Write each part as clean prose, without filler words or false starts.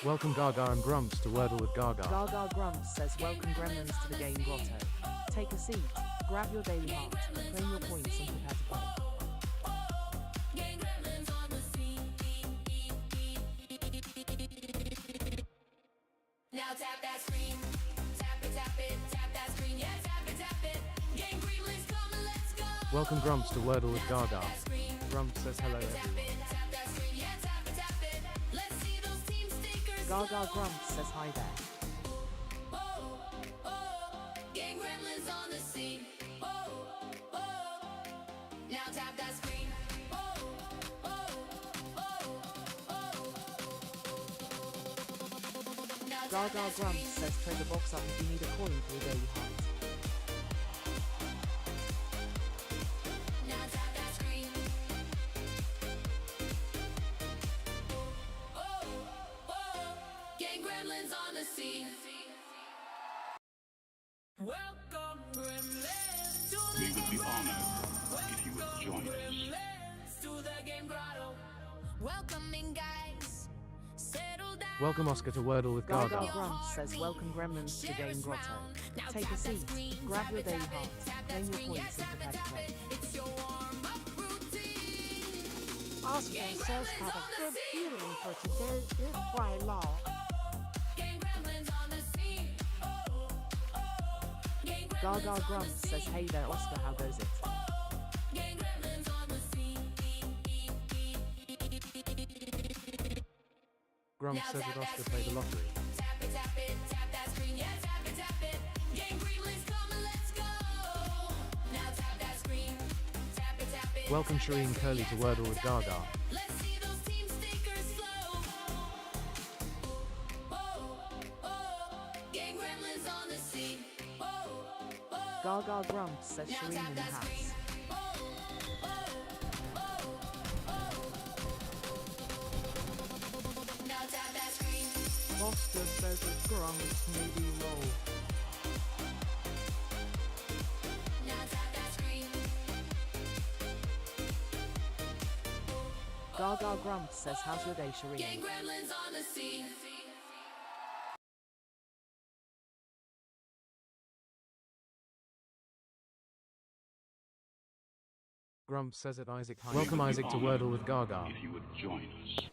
Welcome Gaga and Grumps to Wordle with Gaga. Gaga Grumps says welcome gremlins to the game grotto. Take a seat, grab your daily heart, claim your points and prepare to play. Now tap that screen, tap it, tap that screen, yeah, tap it. Game gremlins, come and let's go. Welcome Grumps to Wordle with Gaga. Grumps says hello everyone. Tap that screen, yeah, tap it. Let's see those team stickers. Gaga Grumps says hi there. Game gremlins on the scene. Now tap that screen. Gaga Grumps says trade the box up if you need a coin for your daily heart. Now tap that screen. Game gremlins on the scene. Welcome gremlins to the We would be game honored grotto. if you would join us. Gremlins to the game grotto. Welcome in, guys. Settle down. Welcome Oscar to Wordle with Gaga Gaga. Grumps says welcome gremlins to the game grotto. Take a seat, grab your daily heart, claim your points and prepare to play. It's your warm-up routine. Oscar says have a good feeling for today is by law. Game gremlins on the scene. Game Gaga Grumps says hey there Oscar, how goes it? Game gremlins on the scene. Grumps says that Oscar played the lottery. Tap it, tap that screen, yeah, tap it. Game gremlins, come and let's go. Now tap that screen, tap it. Welcome Shireen Curly to Wordle with Gaga. Let's see those team stickers flow. Game gremlins on the scene. Gaga Grumps says Shireen in the house. Now tap that screen. Oscar says a Grumps maybe roll. Now tap that screen. Gaga Grumps says how's your day Game Shireen? gremlins on the scene. Grumps says that Isaac hi. Welcome Isaac to Wordle with Gaga. If you would join us.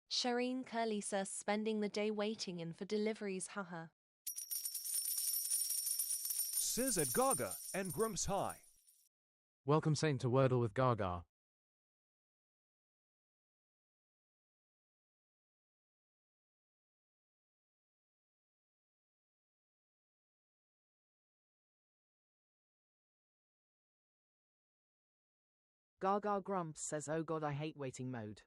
Shireen Curly says spending the day waiting in for deliveries, haha. Says at Gaga and Grumps High. Welcome Saint to Wordle with Gaga. Gaga Grumps says oh god I hate waiting mode.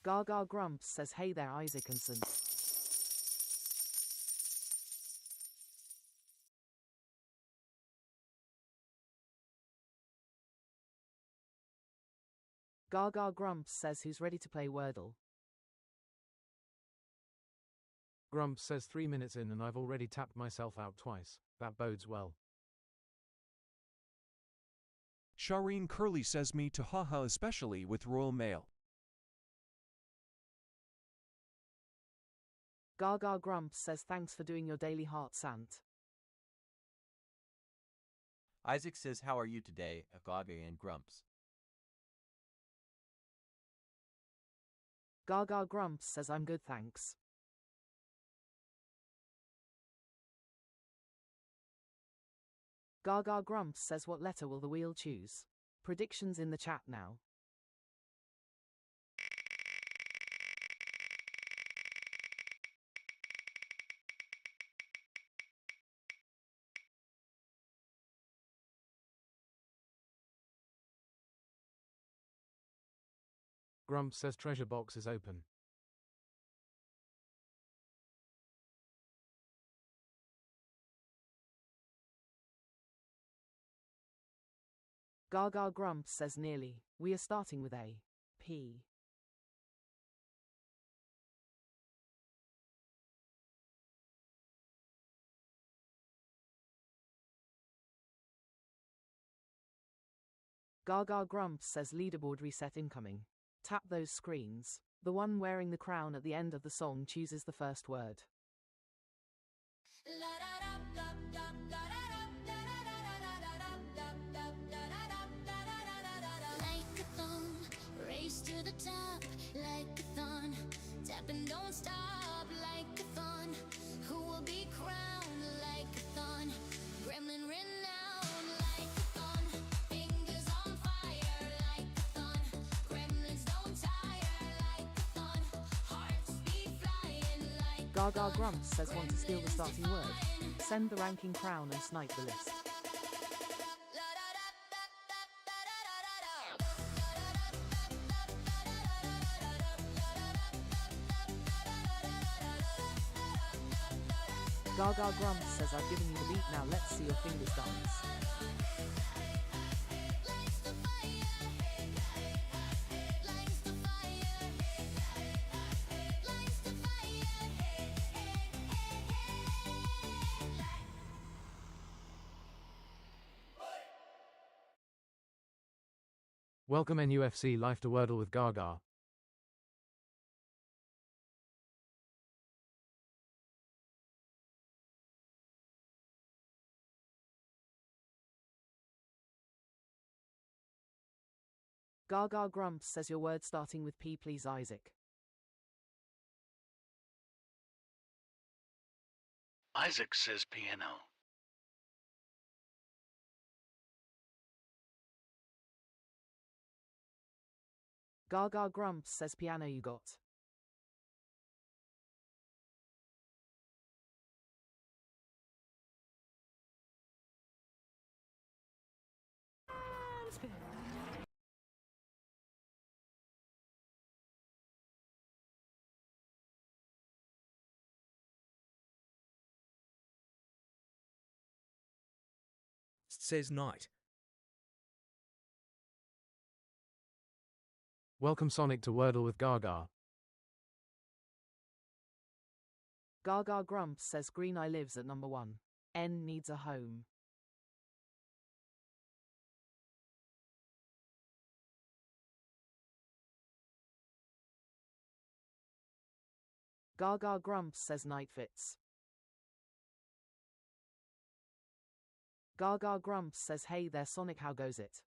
Gaga Grumps says hey there Isaac and St. Gaga Grumps says who's ready to play Wordle. Grumps says 3 minutes in and I've already tapped myself out twice. That bodes well. Shireen Curly says me to haha especially with Royal Mail. Gaga Grumps says thanks for doing your daily heart Sant. Isaac says, how are you today, Gaga and Grumps? Gaga Grumps says I'm good thanks. Gaga Grumps says what letter will the wheel choose? Predictions in the chat now. Grumps says treasure box is open. Gaga Grumps says nearly. We are starting with A. P. Gaga Grumps says leaderboard reset incoming. Tap those screens. The one wearing the crown at the end of the song chooses the first word. Like a thong, race to the top, like a thon, tap and don't stop, like a thon, who will be crowned like a thon, gremlin renowned like a thon, fingers on fire like a thon, gremlins don't tire like a thon, hearts be flying like Gaga Grumps says want to steal the starting word. Send the ranking crown and snipe the list. Gaga Grumps says I've given you the beat, now let's see your fingers dance. Welcome NUFC Life to Wordle with Gaga. Gaga Grumps says your word starting with P, please, Isaac. Isaac says piano. Gaga Grumps says piano you got. Says night. Welcome Sonic to Wordle with Gaga. Gaga Grumps says Green Eye lives at number 1. N needs a home. Gaga Grumps says night fits. Gaga Grumps says hey there Sonic, how goes it?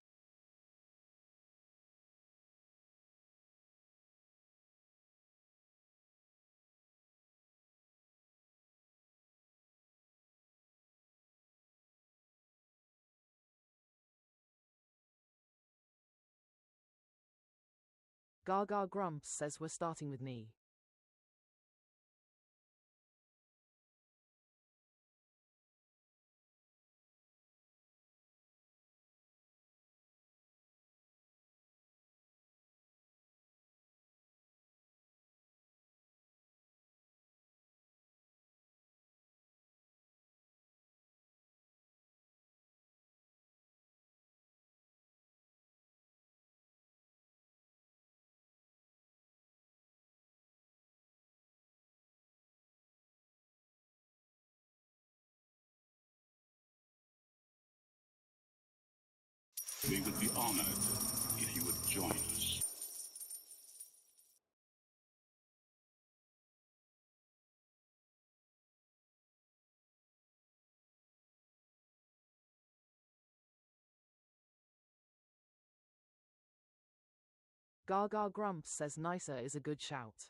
Gaga Grumps says we're starting with knee. We would be honored if you would join us. Gaga Grumps says nicer is a good shout.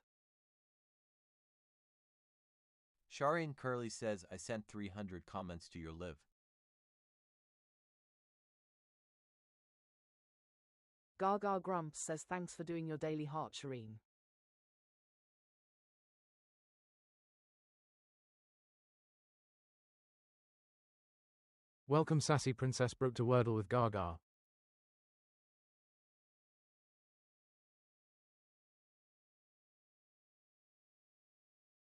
Sharian Curly says, I sent 300 comments to your live. Gaga Grumps says thanks for doing your daily heart, Shireen. Welcome Sassy Princess Brooke to Wordle with Gaga.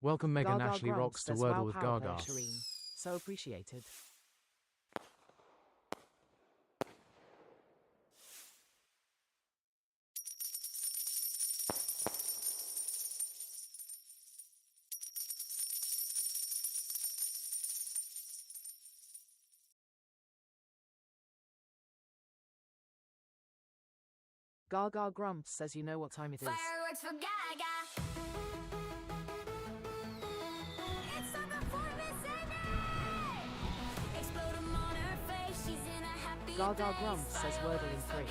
Welcome Megan Gaga Ashley Grumps Rocks to says, Wordle wow, with power Gaga. player, Shireen. So appreciated. Gaga Grumps says you know what time it is. Fireworks for Gaga. It's a performance center. Explode 'em on her face. She's in a happy Gaga place. Grumps says Wordle in 3.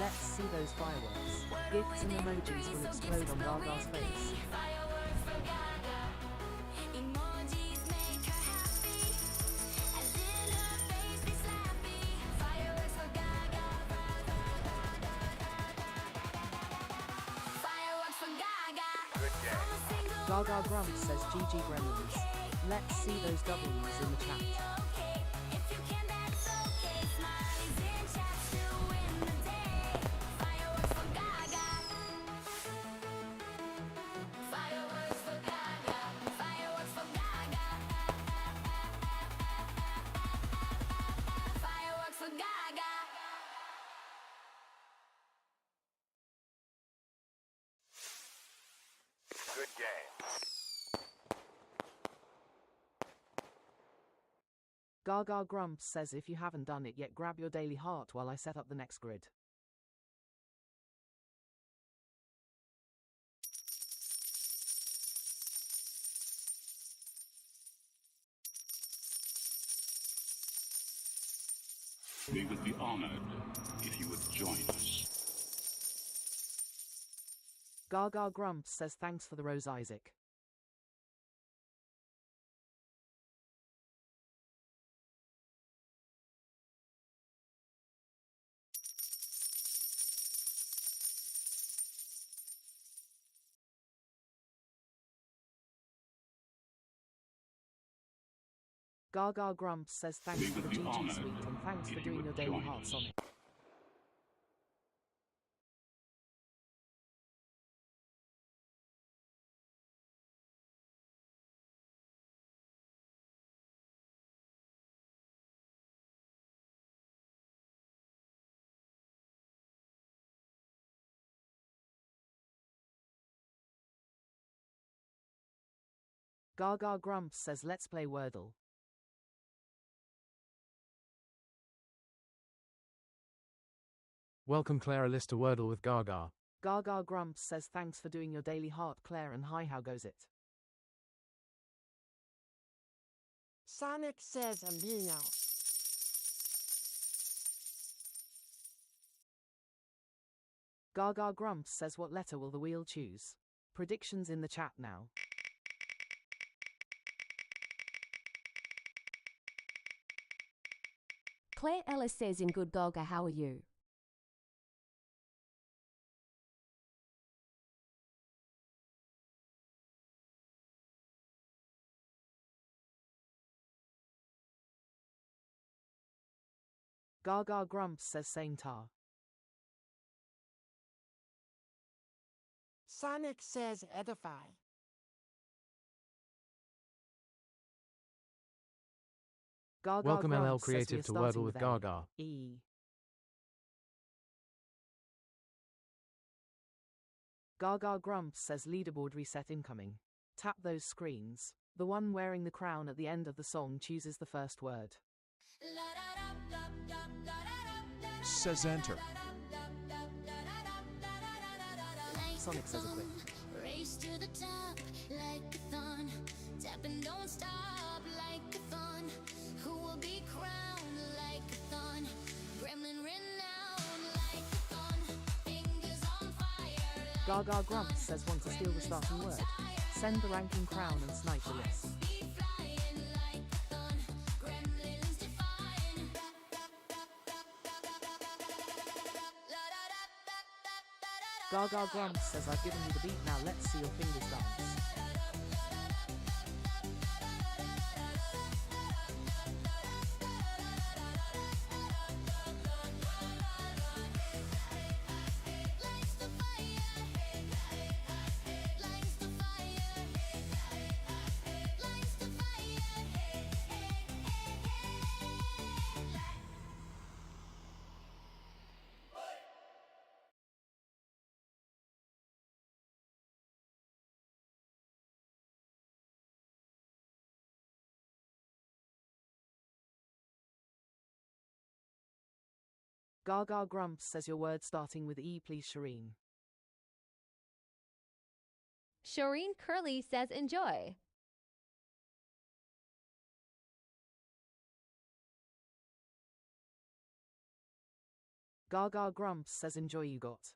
Let's see those fireworks. Gifts and emojis will explode on Gaga's face. Fireworks for Gaga. Emojis make her happy. As in her face be slappy. Fireworks for Gaga. Fireworks for Gaga. I'm a single Gaga Grumps says GG Gremlins. Let's see those W's in the chat. okay. If you can, that's okay. Smileys in chat to win the day. Fireworks for Gaga. Fireworks for Gaga. Fireworks for Gaga. Fireworks for Gaga. Good game. Gaga Grumps says if you haven't done it yet, grab your daily heart while I set up the next grid. We would be honored if you would join us. Gaga Grumps says thanks for the rose, Isaac. Gaga Grumps says thanks We for the would be GG honored suite and thanks if for you doing would your daily join heart, us. Sonic. Gaga Grumps says let's play Wordle. Welcome Claire Alice to Wordle with Gaga. Gaga Grumps says thanks for doing your daily heart, Claire, and hi, how goes it? Sonic says Amino. Gaga Grumps says what letter will the wheel choose? Predictions in the chat now. Claire Ellis says in good Gaga, how are you? Gaga Grumps says same tar. Sonic says Edify. Gaga Welcome LL Grumps says we Creative are to starting Wordle with A. Gaga. E. Gaga Grumps says leaderboard reset incoming. Tap those screens. The one wearing the crown at the end of the song chooses the first word. Says enter. Sonic says a quick. Race to the top like a thorn. Tap and don't stop like a thorn. Who will be crowned like a thorn? Gremlin renowned like a thorn. Fingers on fire. Gaga Grumps says want to steal the starting word. Send the ranking crown and snipe the list. Gaga Grumps says I've given you the beat, now let's see your fingers dance. Gaga Grumps says your word starting with E, please, Shireen. Shireen Curly says enjoy. Gaga Grumps says enjoy you got.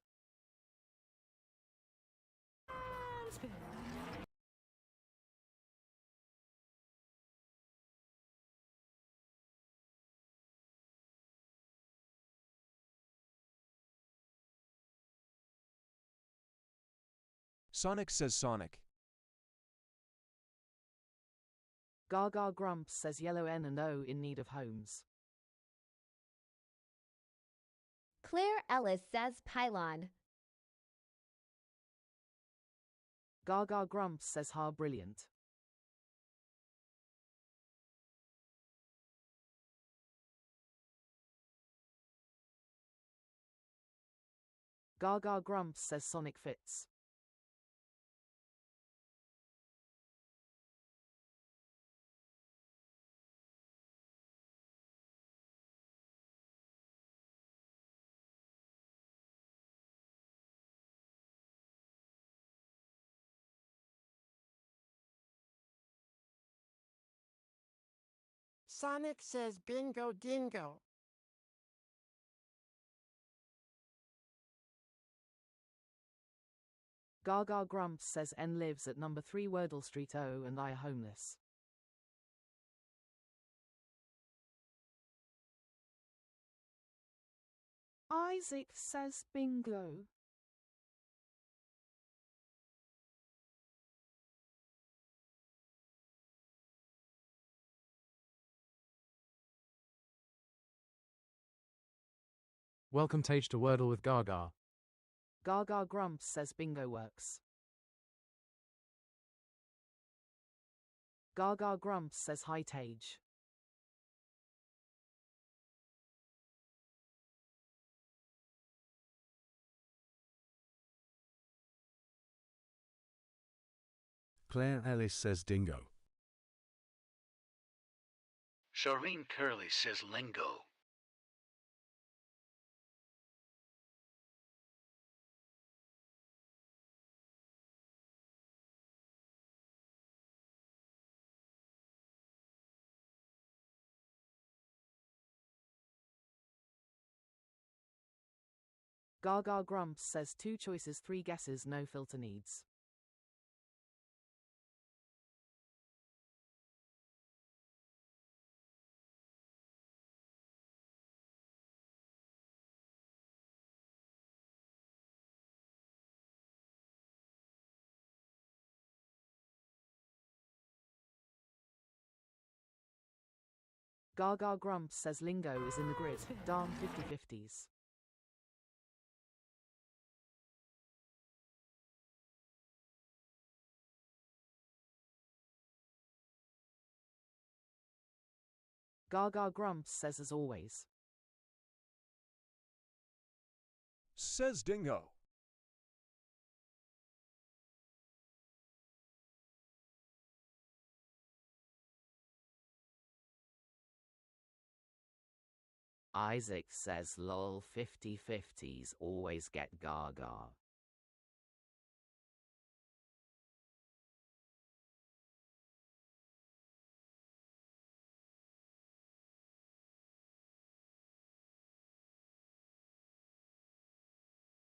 Sonic says Sonic. Gaga Grumps says yellow N and O in need of homes. Claire Ellis says pylon. Gaga Grumps says ha brilliant. Gaga Grumps says Sonic fits. Sonic says bingo dingo. Gaga Grumps says N lives at number 3 Wordle Street O and I are homeless. Isaac says bingo. Welcome Tage to Wordle with Gaga. Gaga Grumps says bingo works. Gaga Grumps says hi Tage. Claire Ellis says dingo. Shireen Curly says lingo. Gaga Grumps says 2 choices 3 guesses no filter needs. Gaga Grumps says lingo is in the grid. Darn 50/50s. Gaga Grumps says as always. Says dingo. Isaac says lol 50/50s always get Gaga.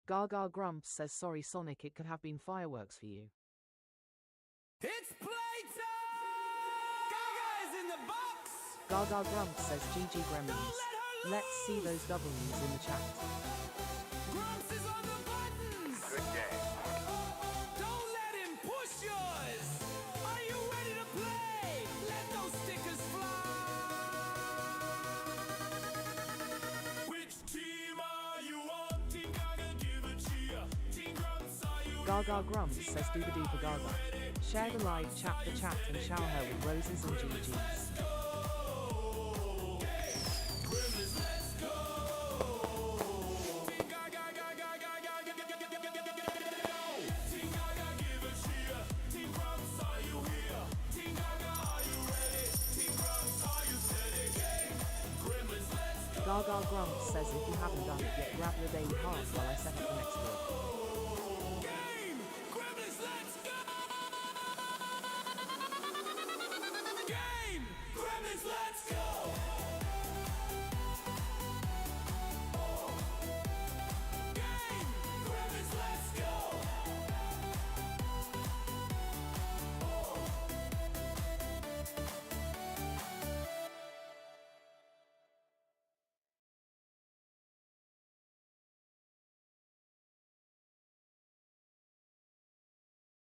Gaga Grumps says sorry Sonic, it could have been fireworks for you. It's playtime! Gaga is in the box! Gaga Grumps says GG Gremlins. Let's see those W's in the chat. Grumps is on the buttons! Good game. Don't let him push yours! Are you ready to play? Let those stickers fly! Which team are you on? Team Gaga, give a cheer. Team Grumps, are you Gaga Grumps says do the do for Gaga. Share the live, chat the chat and shower her with roses and GGs. Gaga Grumps says if you haven't done it yet, grab your daily heart while I set up the next word. Game! Gremlins, let's go! Game! Gremlins, let's go! Game! Gremlins, let's go!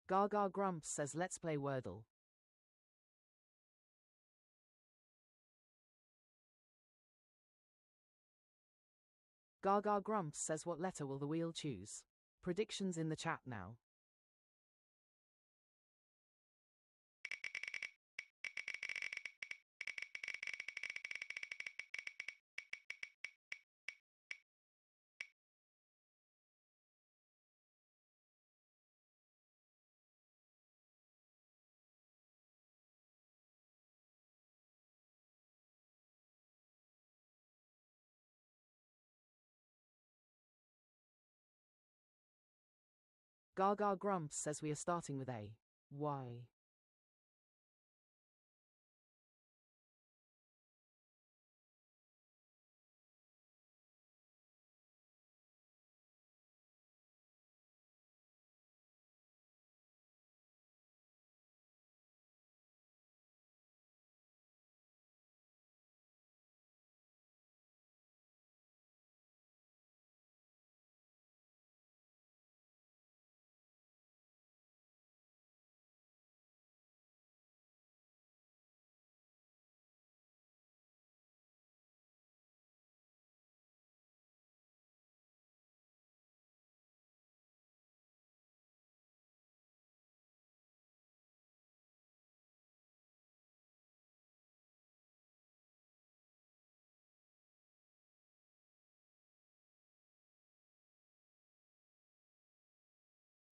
Gaga Grumps says let's play Wordle. Gaga Grumps says what letter will the wheel choose? Predictions in the chat now. Gaga Grumps says we are starting with A. Why?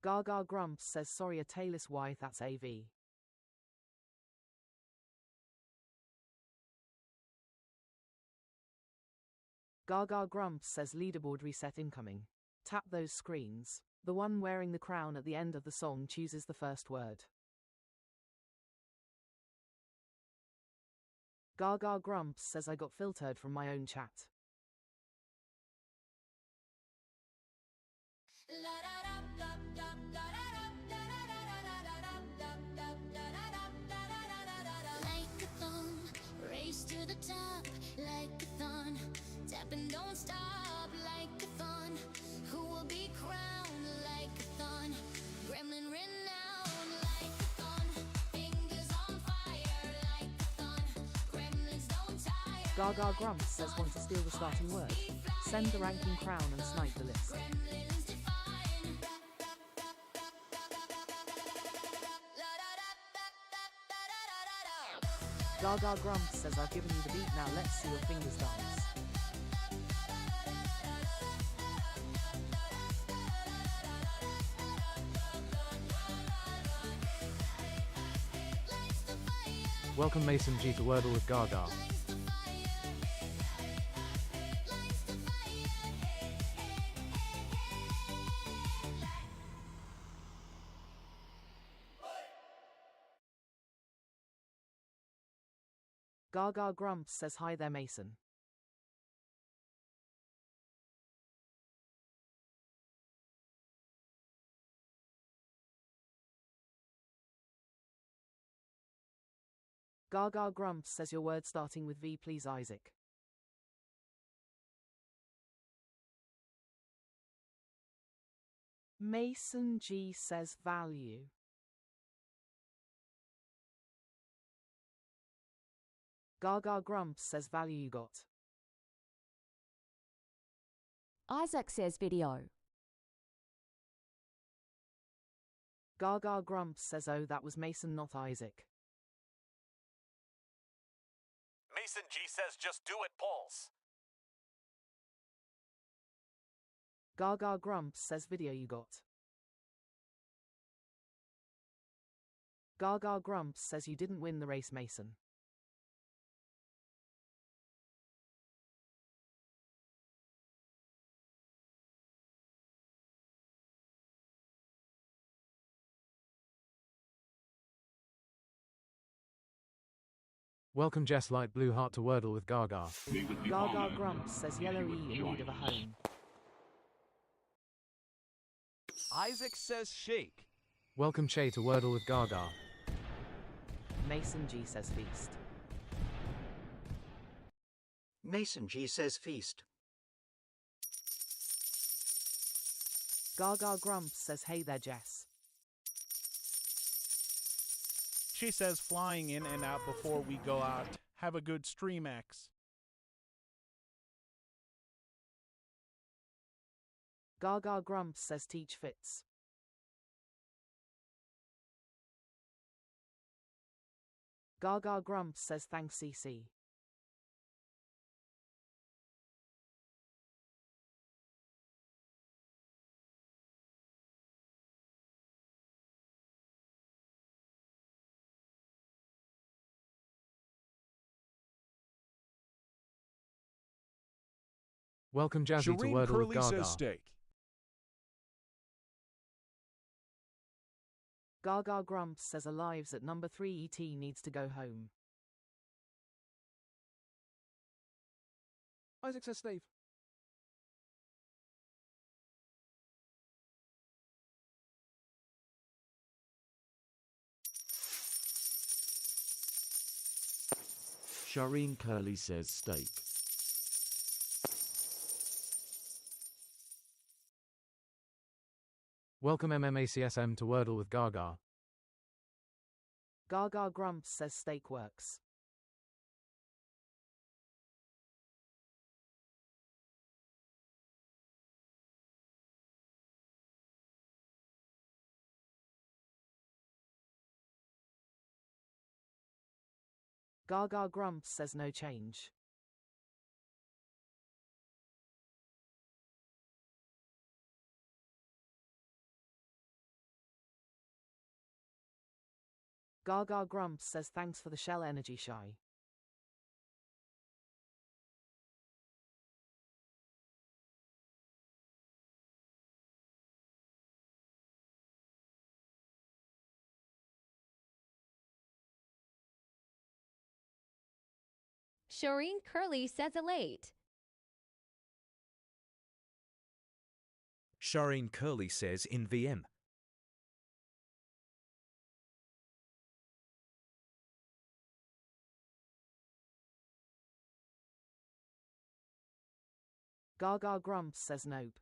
Gaga Grumps says sorry a tailless why that's AV. Gaga Grumps says leaderboard reset incoming. Tap those screens. The one wearing the crown at the end of the song chooses the first word. Gaga Grumps says I got filtered from my own chat. Like a thumb, race to the top, like a thon, tap and don't stop, like a thon, who will be crowned like a thon, gremlin renowned like a thon, fingers on fire like a thon, gremlins don't tire. Gaga Grumps says want to steal the starting word. Send the ranking crown and snipe the list. Gaga Grumps says I've given you the beat, now let's see your fingers dance. Welcome Mason G to Wordle with Gaga. Gaga Grumps says hi there Mason. Gaga Grumps says your word starting with V please Isaac. Mason G says value. Gaga Grumps says value you got. Isaac says video. Gaga Grumps says oh that was Mason not Isaac. Mason G says just do it, Pulse. Gaga Grumps says video you got. Gaga Grumps says you didn't win the race Mason. Welcome Jess Light Blue Heart to Wordle with Gaga. Gaga Grumps says Yellow E in need of a home. Isaac says shake. Welcome Che to Wordle with Gaga. Mason G says feast. Mason G says feast. Gaga Grumps says hey there Jess. She says flying in and out before we go out. Have a good stream, X. Gaga Grumps says teach fits. Gaga Grumps says thanks CC. Welcome Jazzy to Shireen Wordle with Curly Gaga. says steak. Gaga Grumps says alives at number 3 ET needs to go home. Isaac says Steve. Shireen Curly says steak. Welcome MMACSM to Wordle with Gaga. Gaga Grumps says steak works. Gaga Grumps says no change. Gaga Grumps says thanks for the shell energy shy. Shireen Curly says elate. Shireen Curly says in VM. Gaga Grumps says nope.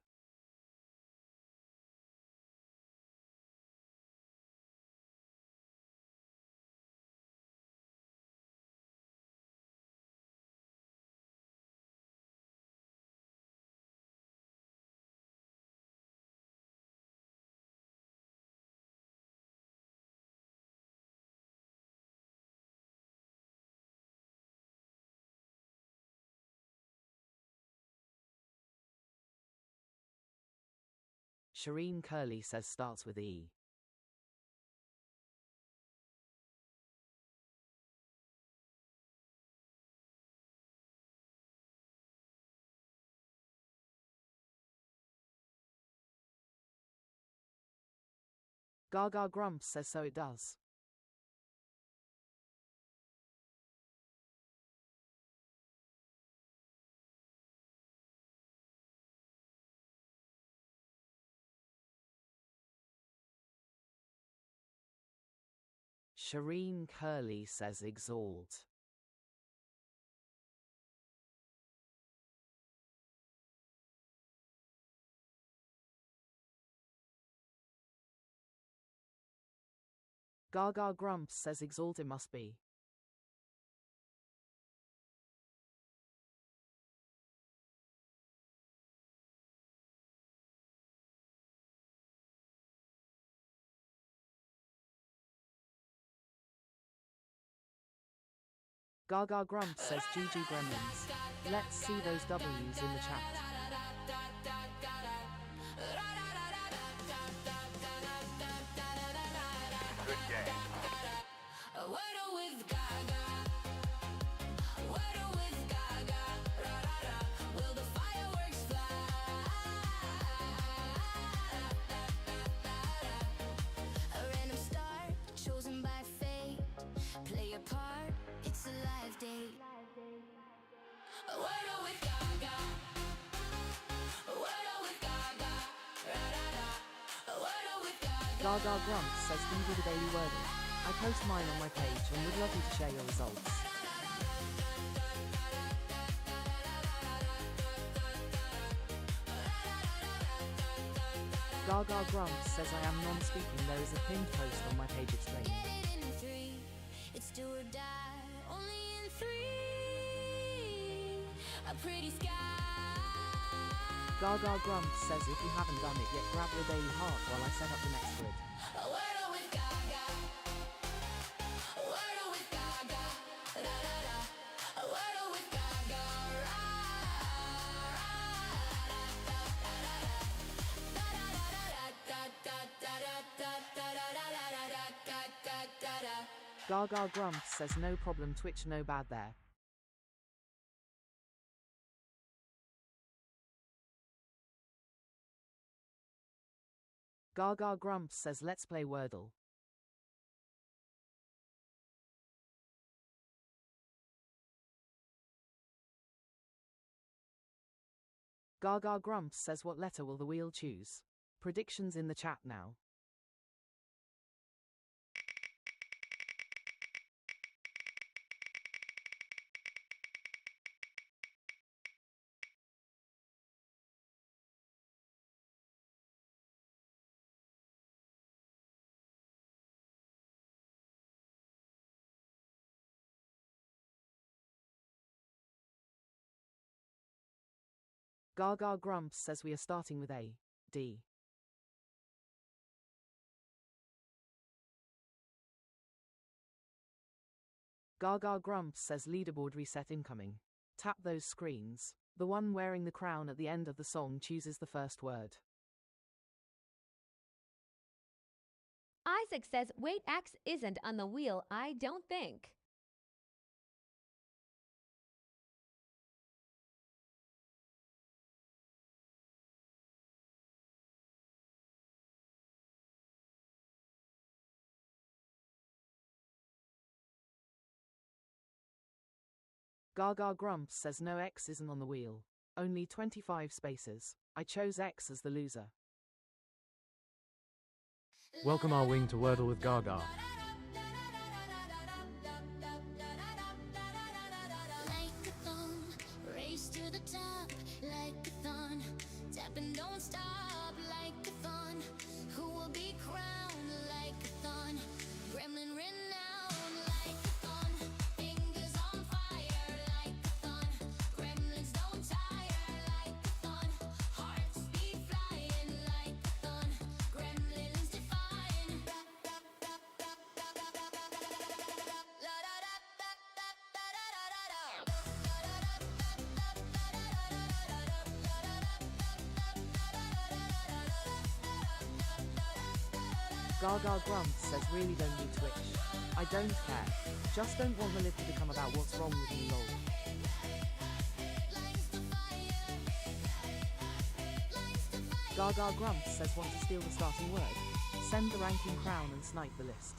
Shireen Curly says starts with E. Gaga Grumps says so it does. Shireen Curly says exalt. Gaga Grumps says exalt it must be. Gaga Grumps says GG Gremlins. Let's see those W's in the chat. Good game. A Wordle with Gaga. Wordle with Gaga. Ra ra ra. Will the fireworks fly? A random star chosen by fate. Play your part. It's a life Gaga Grumps says do the daily Wordle. I post mine on my page and would love you to share your results. Gaga Grumps says I am non-speaking. There is a pinned post on my page explaining. It's do or die, only in three. A pretty sky. Gaga Grumps says if you haven't done it yet, grab your daily heart while I set up the next grid. A Wordle with Gaga. A Wordle with Gaga. Da da da. A Wordle with Gaga. Ra ra. Gaga Grumps says no problem, Twitch no bad there. Gaga Grumps says let's play Wordle. Gaga Grumps says what letter will the wheel choose? Predictions in the chat now. Gaga Grumps says we are starting with A, D. Gaga Grumps says leaderboard reset incoming. Tap those screens. The one wearing the crown at the end of the song chooses the first word. Isaac says wait X isn't on the wheel, I don't think. Gaga Grumps says no, X isn't on the wheel. Only 25 spaces. I chose X as the loser. Welcome our wing to Wordle with Gaga. Like a thong, race to the top, like a thon. Tap and don't stop, like a thon. Who will be crowned like a thon? Gremlin renowned, like a thon. Fingers on fire, like a thon. Gremlins don't tire, like a thon. Hearts beat flying, like a thon. Gremlins defying. Gaga Grumps says really don't need Twitch. I don't care. Just don't want the live to become about what's wrong with me, lol. Gaga Grumps says want to steal the starting word. Send the ranking crown and snipe the list.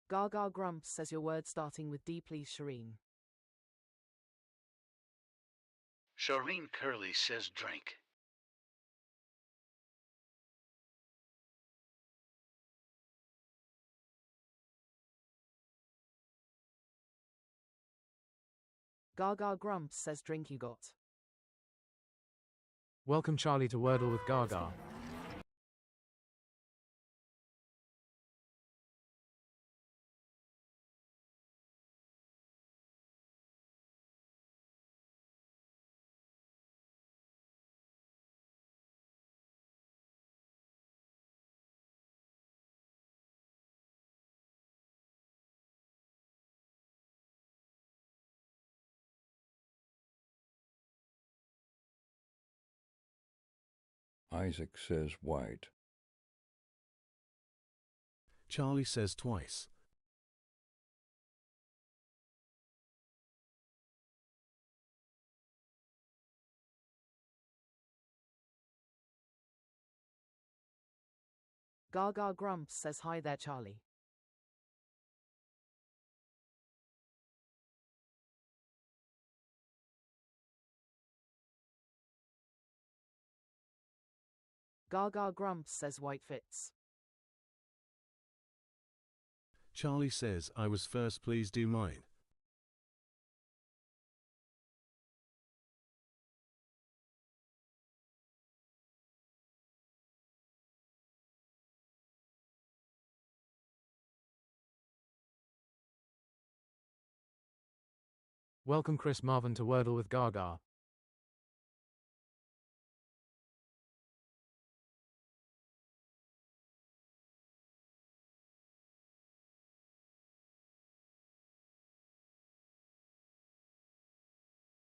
Gaga Grumps says your word starting with D please, Shireen. Shireen Curley says drink. Gaga Grumps says drink you got. Welcome Charlie to Wordle with Gaga. Isaac says white. Charlie says twice. Gaga Grumps says hi there, Charlie. Gaga Grumps says white fits. Charlie says I was first, please do mine. Welcome Chris Marvin to Wordle with Gaga.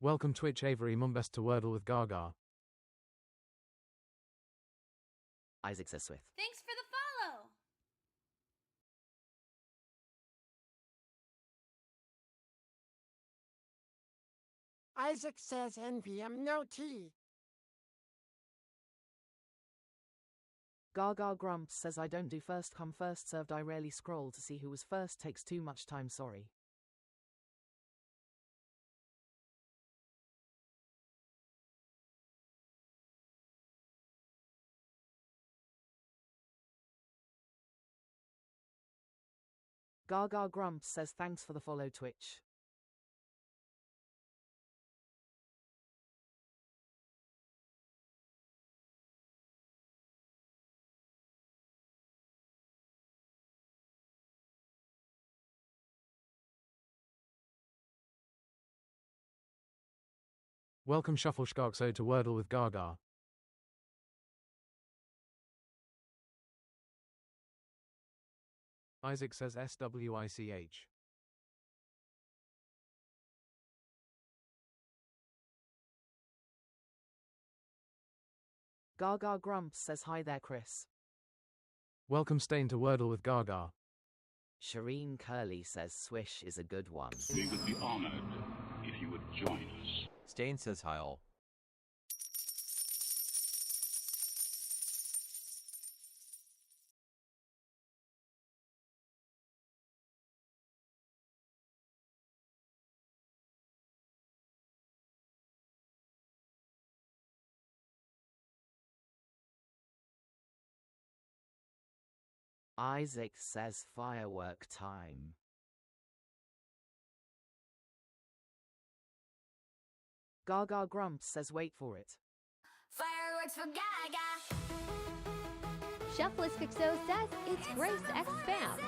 Welcome Twitch Avery Mumbest to Wordle with Gaga. Isaac says Swift. Thanks for the follow. Isaac says NVM no tea. Gaga Grumps says I don't do first come first served. I rarely scroll to see who was first, takes too much time, sorry. Gaga Grumps says thanks for the follow, Twitch. Welcome Shuffle Skarkso to Wordle with Gaga. Isaac says SWICH. Gaga Grumps says hi there, Chris. Welcome Stain to Wordle with Gaga. Shireen Curly says Swish is a good one. We would be honored if you would join us. Stain says hi all. Isaac says firework time. Gaga Grumps says wait for it. Fireworks for Gaga. Shufflist Fixo says it's Grace X Spam.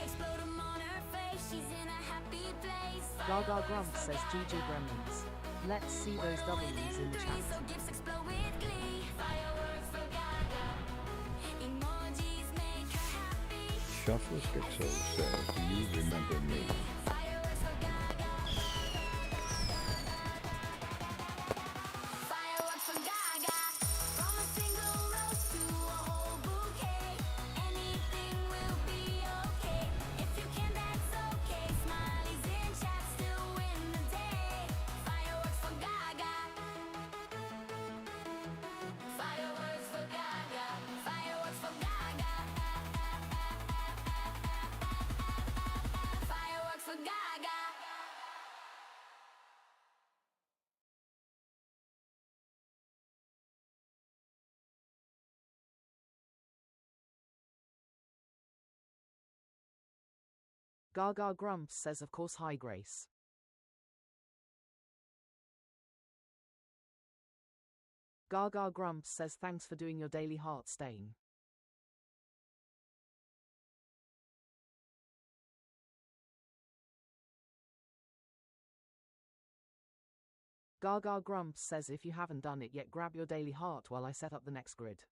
Explode 'em on her face. She's in a happy place. Gaga Grumps says GG Gremlins. Let's see those W's in the chat. So gifts explode with glee. Fireworks for Gaga. Emojis make her happy. Shuffle Schizo says, do you remember me? Fireworks for Gaga. Fireworks for Gaga. From a single rose to a whole bouquet. Anything will be okay. If you can, that's okay. Smileys in chat still win the day. Fireworks for Gaga. Fireworks for Gaga. Fireworks for Gaga. Fireworks for Gaga. Gaga Grumps says of course hi Grace. Gaga Grumps says thanks for doing your daily heart stain. Gaga Grumps says if you haven't done it yet, grab your daily heart while I set up the next grid.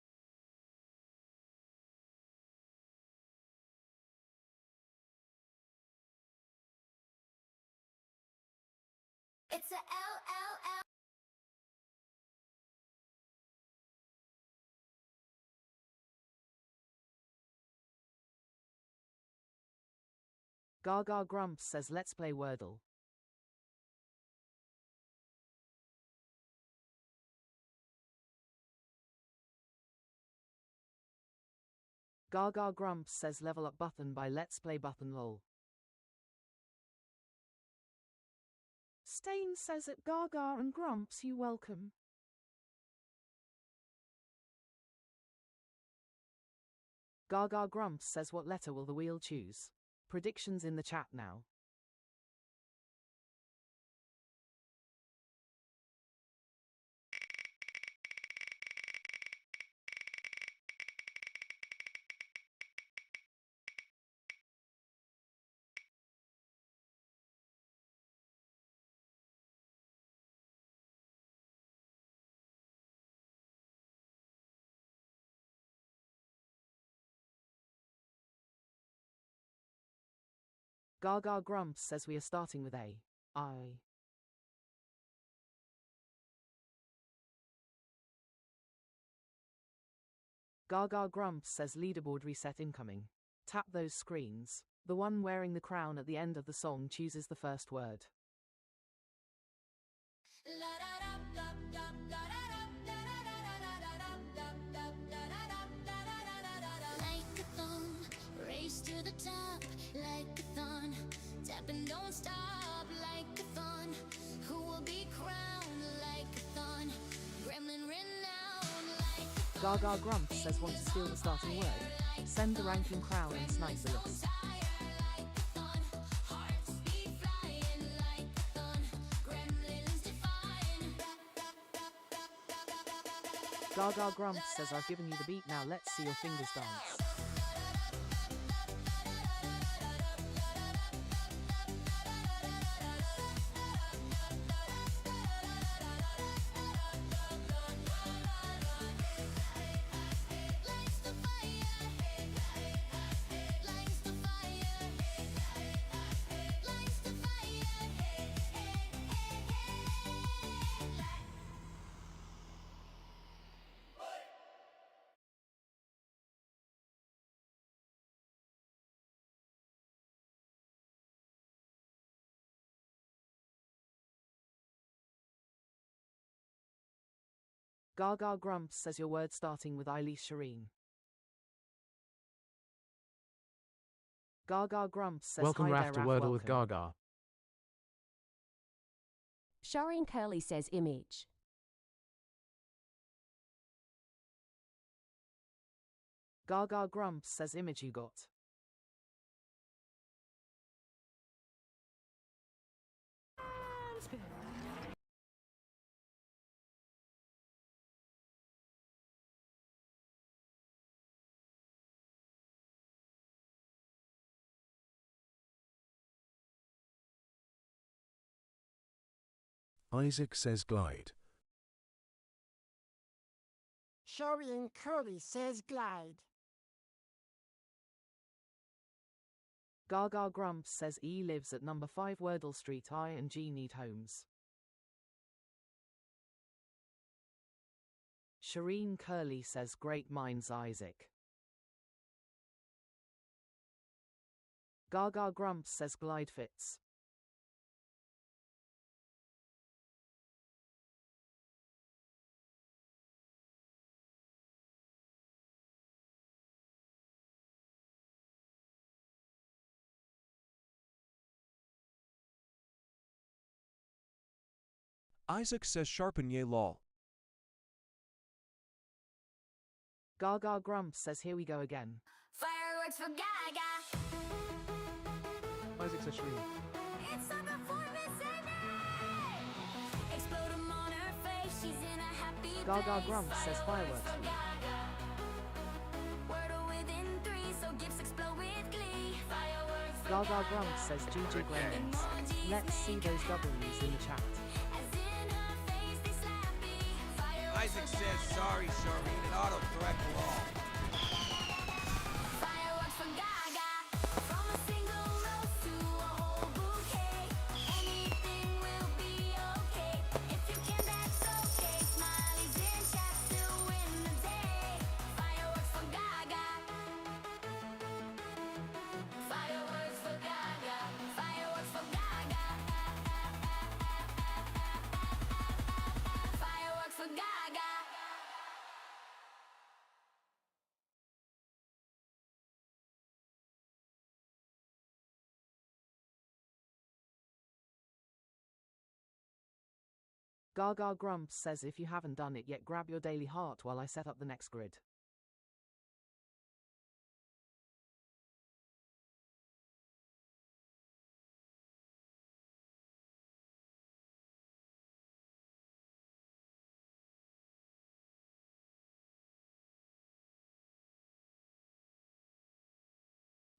It's a LLL. Gaga Grumps says let's play Wordle. Gaga Grumps says level up button by Let's Play button lol. Stain says at Gaga and Grumps you welcome. Gaga Grumps says what letter will the wheel choose? Predictions in the chat now. Gaga Grumps says we are starting with A. I. Gaga Grumps says leaderboard reset incoming. Tap those screens. The one wearing the crown at the end of the song chooses the first word. Like a thong, race to the top, like a thon, tap and don't stop, like a thon, who will be crowned like a thon, gremlin renowned like a thon. Gaga Grumps says want to steal the starting word. Send the ranking crown and snipe the list. Gaga Grumps says I've given you the beat, now let's see your fingers dance. Gaga Grumps says your word starting with Eileen Shireen. Gaga Grumps says Welcome hi Raf there, to Raf, Wordle with welcome. Gaga. Shireen Curly says image. Gaga Grumps says image you got. Isaac says glide. Shireen Curly says glide. Gaga Grumps says E lives at number 5 Wordle Street. I and G need homes. Shireen Curly says great minds Isaac. Gaga Grumps says glide fits. Isaac says sharpen ye lol. Gaga Grumps says here we go again. Fireworks for Gaga. Isaac says Shireen. It's summer for Miss Amy. Explode 'em on her face. She's in a happy Gaga place. Grumps says fireworks. for Gaga. Wordle within 3, so gifts explode with glee. Fireworks for Gaga Grumps says GG Gremlins. Let's see those W's in the chat. As in her face, they slappy. Fireworks Isaac for says Gaga. sorry, Shireen, and autocorrect all. Gaga Grumps says if you haven't done it yet, grab your daily heart while I set up the next grid.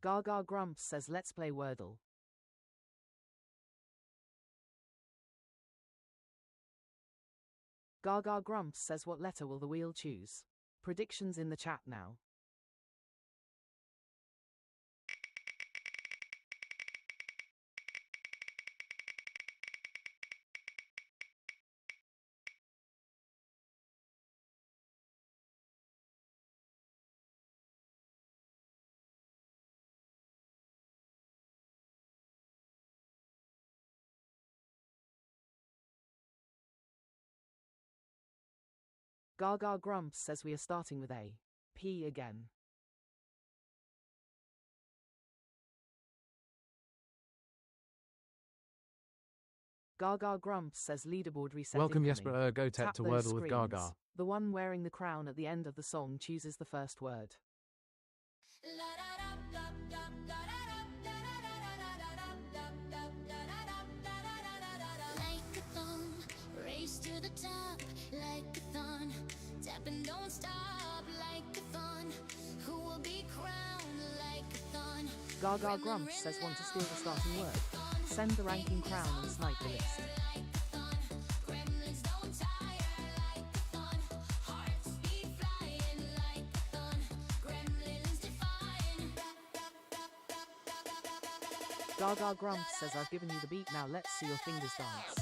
Gaga Grumps says let's play Wordle. Gaga Grumps says what letter will the wheel choose? Predictions in the chat now. Gaga Grumps says we are starting with A. P again. Gaga Grumps says leaderboard reset. Welcome incoming. Jesper Ergo Tech Tap to those Wordle with screens. Gaga. The one wearing the crown at the end of the song chooses the first word. Like a thumb, race to the top, like a thun, tap and don't stop, like a thun, who will be crowned like a thun. Gaga Grumps says want to steal the starting word. Send the ranking crown and snipe the list. Gremlins don't tire like a thun, hearts beat flying like a thun, gremlins defying. Gaga Grumps says I've given you the beat, now let's see your fingers dance.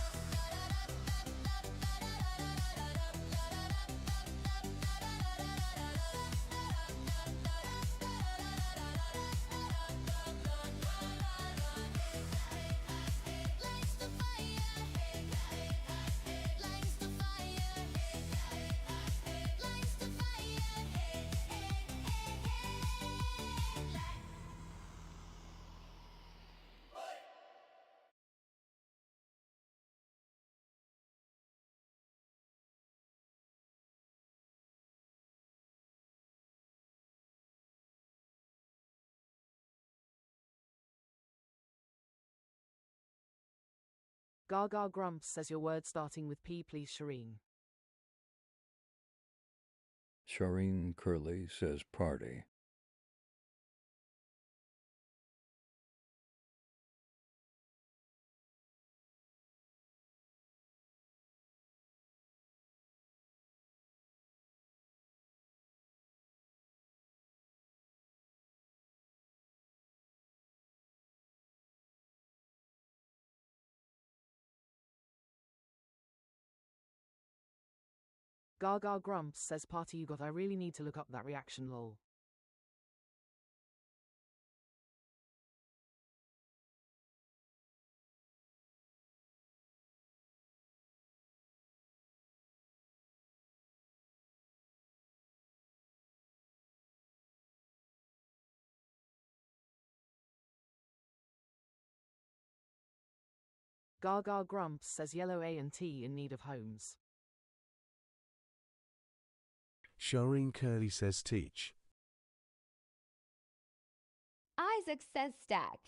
Gaga Grumps says your word starting with P, please, Shireen. Shireen Curley says party. Gaga Grumps says party you got, I really need to look up that reaction lol. Gaga Grumps says yellow A and T in need of homes. Shireen Curley says teach. Isaac says stack.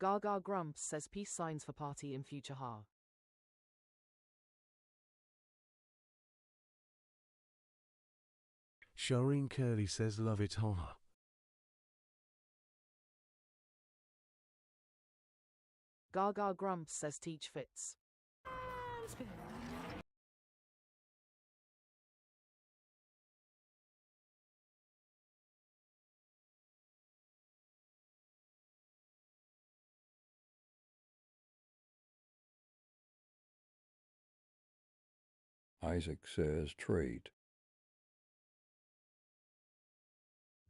Gaga Grumps says peace signs for party in future ha. Shireen Curley says love it ha. Gaga Grumps says teach fits. Isaac says trait.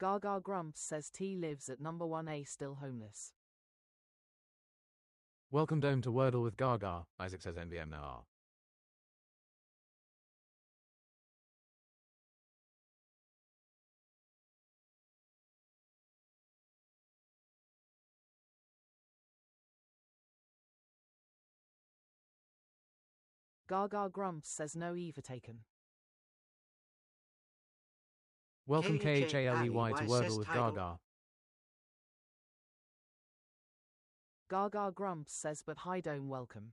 Gaga Grumps says T lives at number 1A still homeless. Welcome home to Wordle with Gaga, Isaac says NVM now. Gaga Grumps says no Eva taken. Welcome KHALEY to Wordle with Gaga. Gaga Grumps says but hi dome welcome.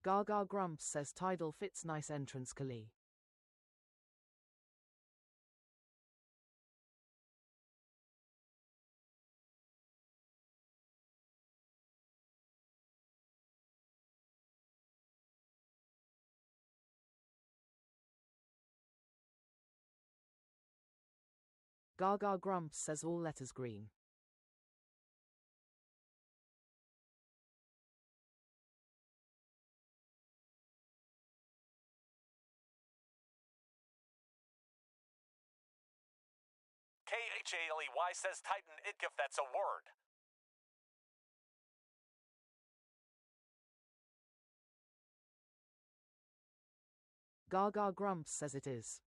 Gaga Grumps says tidal fits nice entrance Kali. Gaga Grumps says all letters green. KHALEY says Titan if that's a word. Gaga Grumps says it is.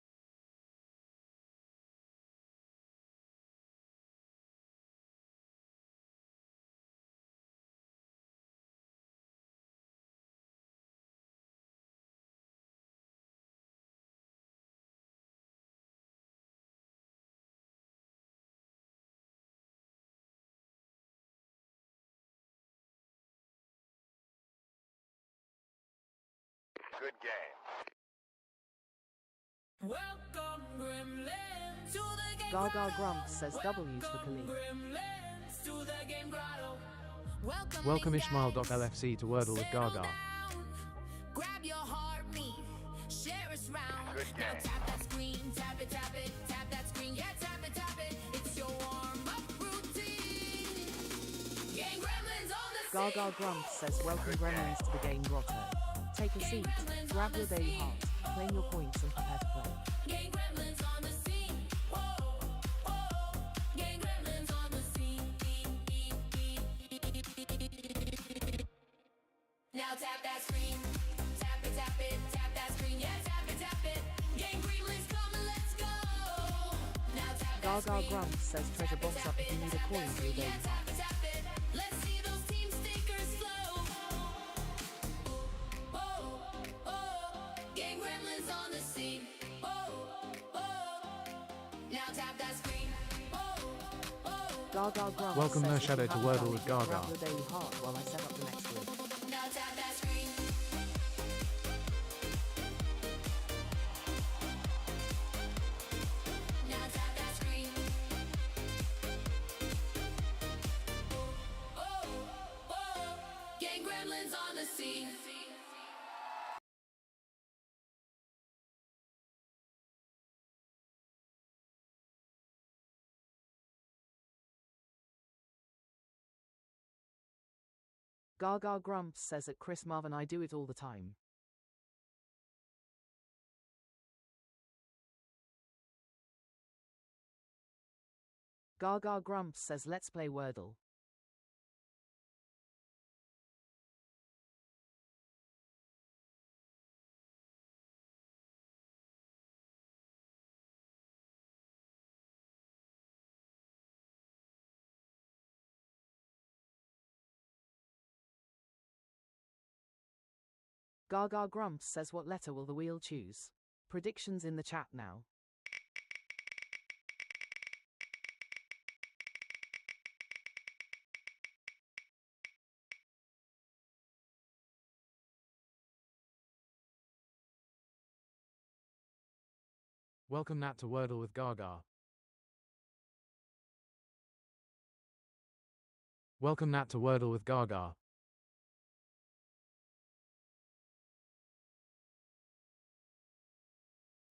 Good game. Welcome, Gremlins, to the game Gaga grotto. Grumps says W's for Kali. Gremlins, to the game grotto. Welcome Ishmael.lfc to Wordle with Gaga. Grab your heartbeat, share us round. Good Now game. tap that screen, tap it, tap that screen, yeah, tap it. It's your warm-up routine. Game Gremlins on the Gaga Grumps says welcome Gremlins to the game grotto. Take a seat, grab your daily heart, claim your points and prepare to play. Game Gremlins on the scene. Whoa, whoa. Game Gremlins on the scene. Now tap that screen. Tap it, tap that screen. Yeah, tap it. Game Gremlins, come and let's go. Now tap that Gaga screen. Grumps says treasure box up if you need a coin for your daily Yeah, heart. tap it. Let's see those team stickers flow. Oh, Game Gremlins on the scene. Oh, now tap that screen. Gaga Grumps Welcome says No if you Shadow to haven't Wordle done with it, Gaga. grab your daily heart while I set up the next grid. Now tap that screen. Now tap that screen. Gang Gremlins on the scene. Gaga Grumps says at Chris Marvin I do it all the time. Gaga Grumps says let's play Wordle. Gaga Grumps says what letter will the wheel choose? Predictions in the chat now. Welcome Nat to Wordle with Gaga. Welcome Nat to Wordle with Gaga.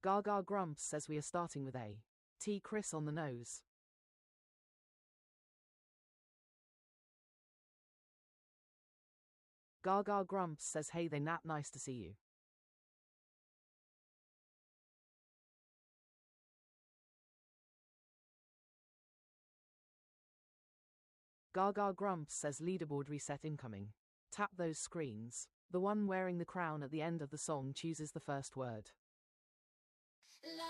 Gaga Grumps says we are starting with A. T. Chris on the nose. Gaga Grumps says hey they Nat, nice to see you. Gaga Grumps says leaderboard reset incoming. Tap those screens. The one wearing the crown at the end of the song chooses the first word. Like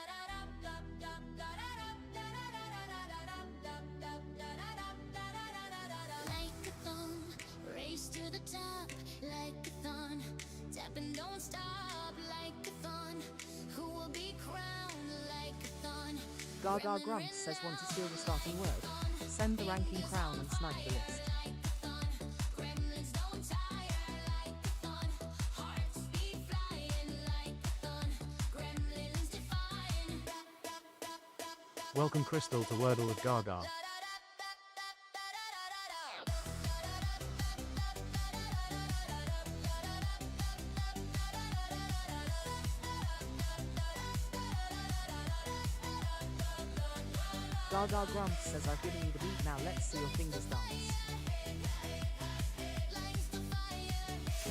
a thumb, race to the top, like a thon, tap and don't stop, like a thon, who will be crowned like a thon. Gaga Grumps says want to steal the starting word. Send the ranking crown and snipe the list. Welcome Crystal to Wordle with Gaga. Gaga Grumps says I've given you the beat, now let's see your fingers dance.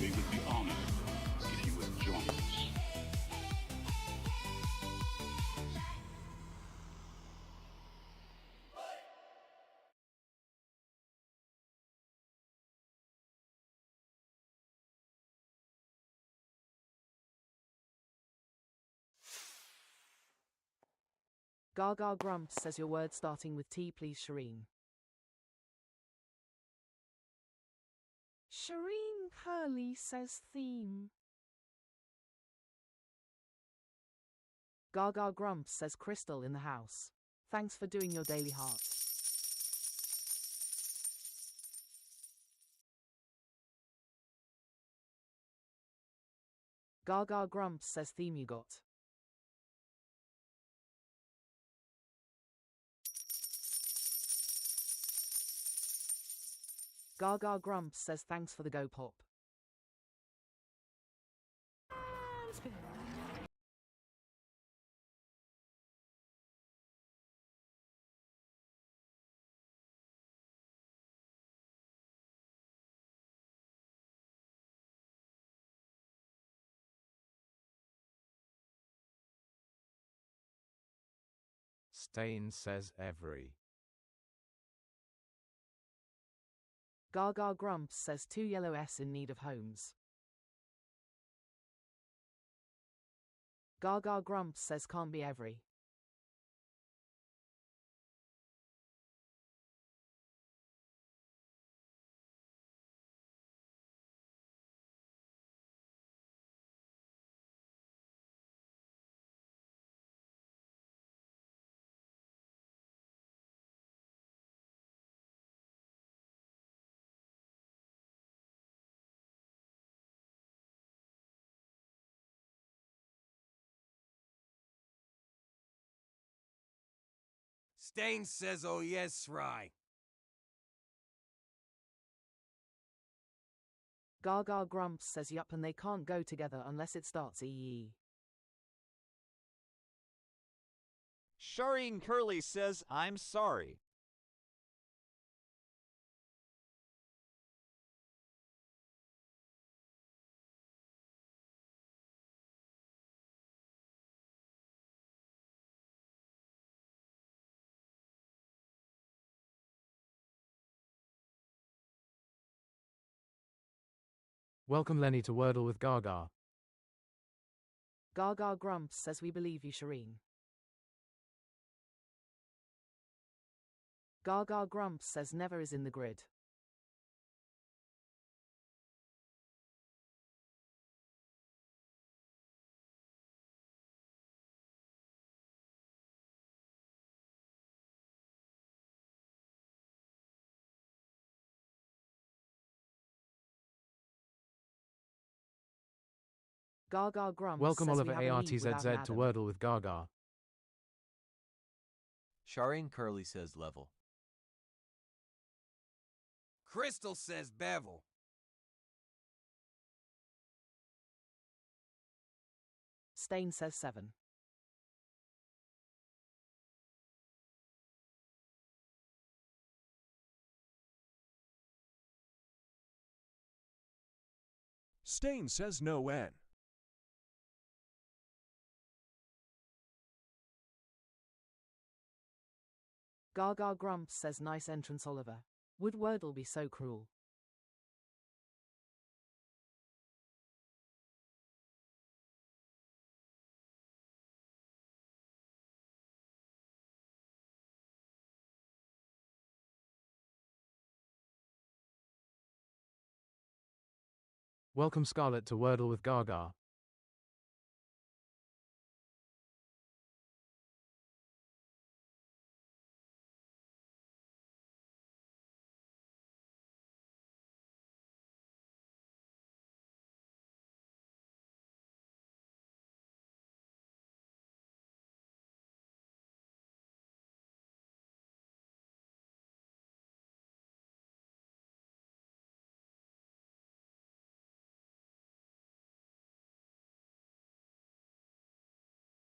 We would be honored if you would join us. Gaga Grumps says your word starting with T, please, Shireen. Shireen Curly says theme. Gaga Grumps says Crystal in the house. Thanks for doing your daily heart. Gaga Grumps says theme you got. Gaga Grumps says thanks for the go pop. Stain says every. Gaga Grumps says 2 yellow S in need of homes. Gaga Grumps says can't be every. Stain says, oh yes, Rye. Gaga Grumps says yup, and they can't go together unless it starts EE. Shireen Curly says, I'm sorry. Welcome Lenny to Wordle with Gaga. Gaga Grumps says we believe you, Shireen. Gaga Grumps says never is in the grid. Gaga Grumps Welcome says Oliver we have a lead without ARTZZ to Adam. Wordle with Gaga. Shireen Curly says level. Crystal says bevel. Stain says 7. Stain says no N. Gaga Grumps says nice entrance, Oliver. Would Wordle be so cruel? Welcome Scarlett to Wordle with Gaga.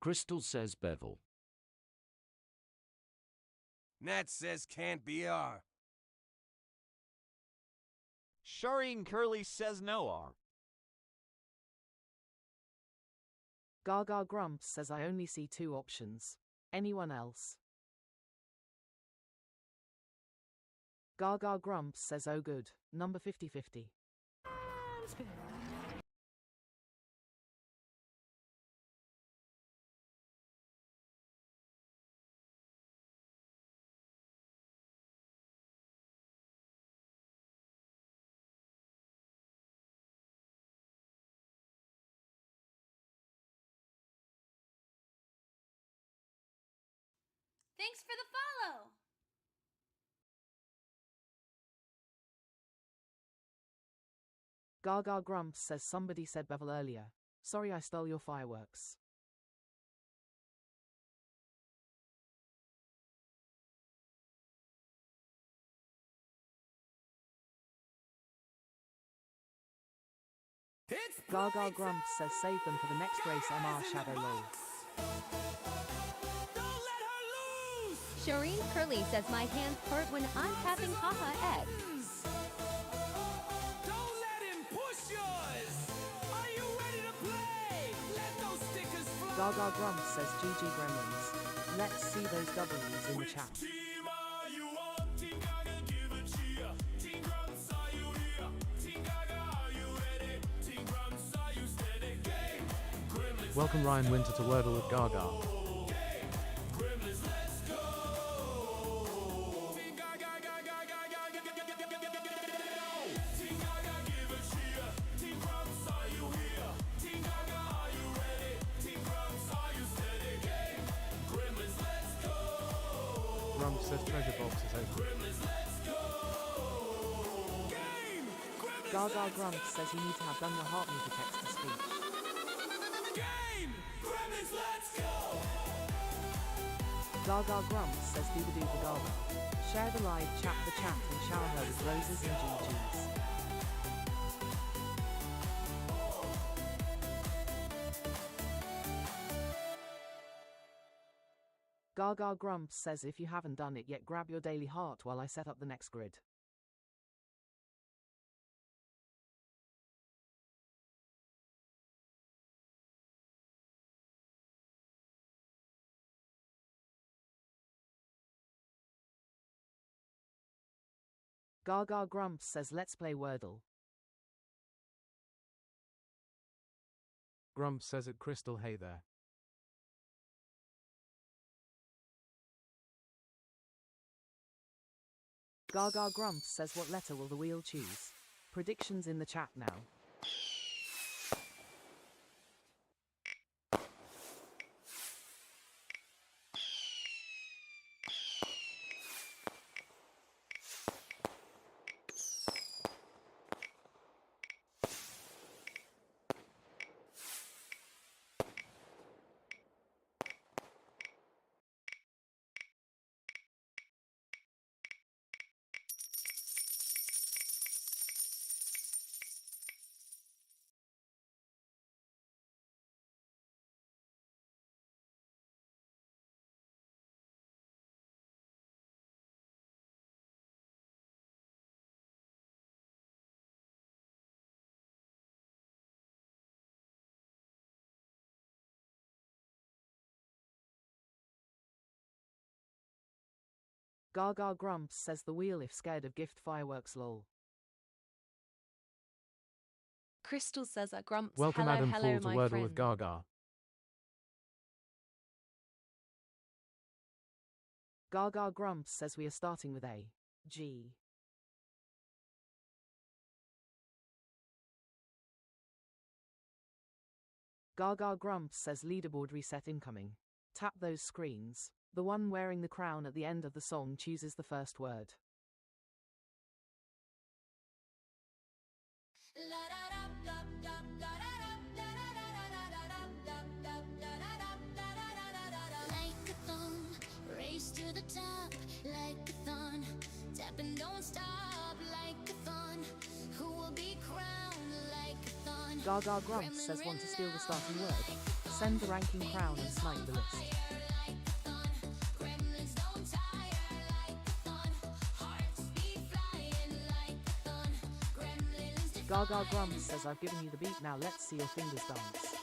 Crystal says Bevel. Nat says can't be R. Shireen Curly says no R. Gaga Grumps says I only see 2 options. Anyone else? Gaga Grumps says oh good, number 50-50. Thanks for the follow! Gaga Grumps says somebody said Bevel earlier. Sorry I stole your fireworks. Gaga Grumps says save them for the next race MR Shadow Lol. Shireen Curly says my hands hurt when I'm tapping haha egg. Don't let him push yours! Are you ready to play? Let those stickers fly! Gaga Grumps says GG Gremlins. Let's see those W's in the chat. Team are you on? Team Gaga, give a cheer. Team Grumps, are you here? Team Gaga, are you ready? Team Grumps, are you steady? Game! Gremlins, Welcome Ryan Winter to Wordle with Gaga. Gremlins, let's go! Team Gaga, Team Gaga, give a cheer. Team Grumps, are you here? Team Gaga, are you ready? Team Grumps, are you steady? Game! Gremlins, let's go! Grumps says treasure box is open. Gremlins, let's go! Game! Gremlins, Gaga Grumps says you need to have done your heart meter text to speech. Game! Gremlins, let's go! Gaga Grumps says doo-ba-doo for Gaga. Share the live chat, and shower her with roses and GGs. Gaga Grumps says if you haven't done it yet, grab your daily heart while I set up the next grid. Gaga Grumps says let's play Wordle. Grumps says at Crystal hey there. Gaga Grumps says what letter will the wheel choose? Predictions in the chat now. Gaga grumps says the wheel if scared of gift fireworks lol. Crystal says at Grumps, Welcome hello, Adam hello, Fall to my Wordle friend. with Gaga. Gaga grumps says we are starting with A. G. Gaga grumps says leaderboard reset incoming. Tap those screens. The one wearing the crown at the end of the song chooses the first word. Like a thong, race to the top, like a thon, tap and don't stop, like a thon, who will be crowned like a thon. Gaga grumps says want to steal the starting word. Send the ranking crown and snipe the list. Gaga grumps says I've given you the beat, now let's see your fingers dance.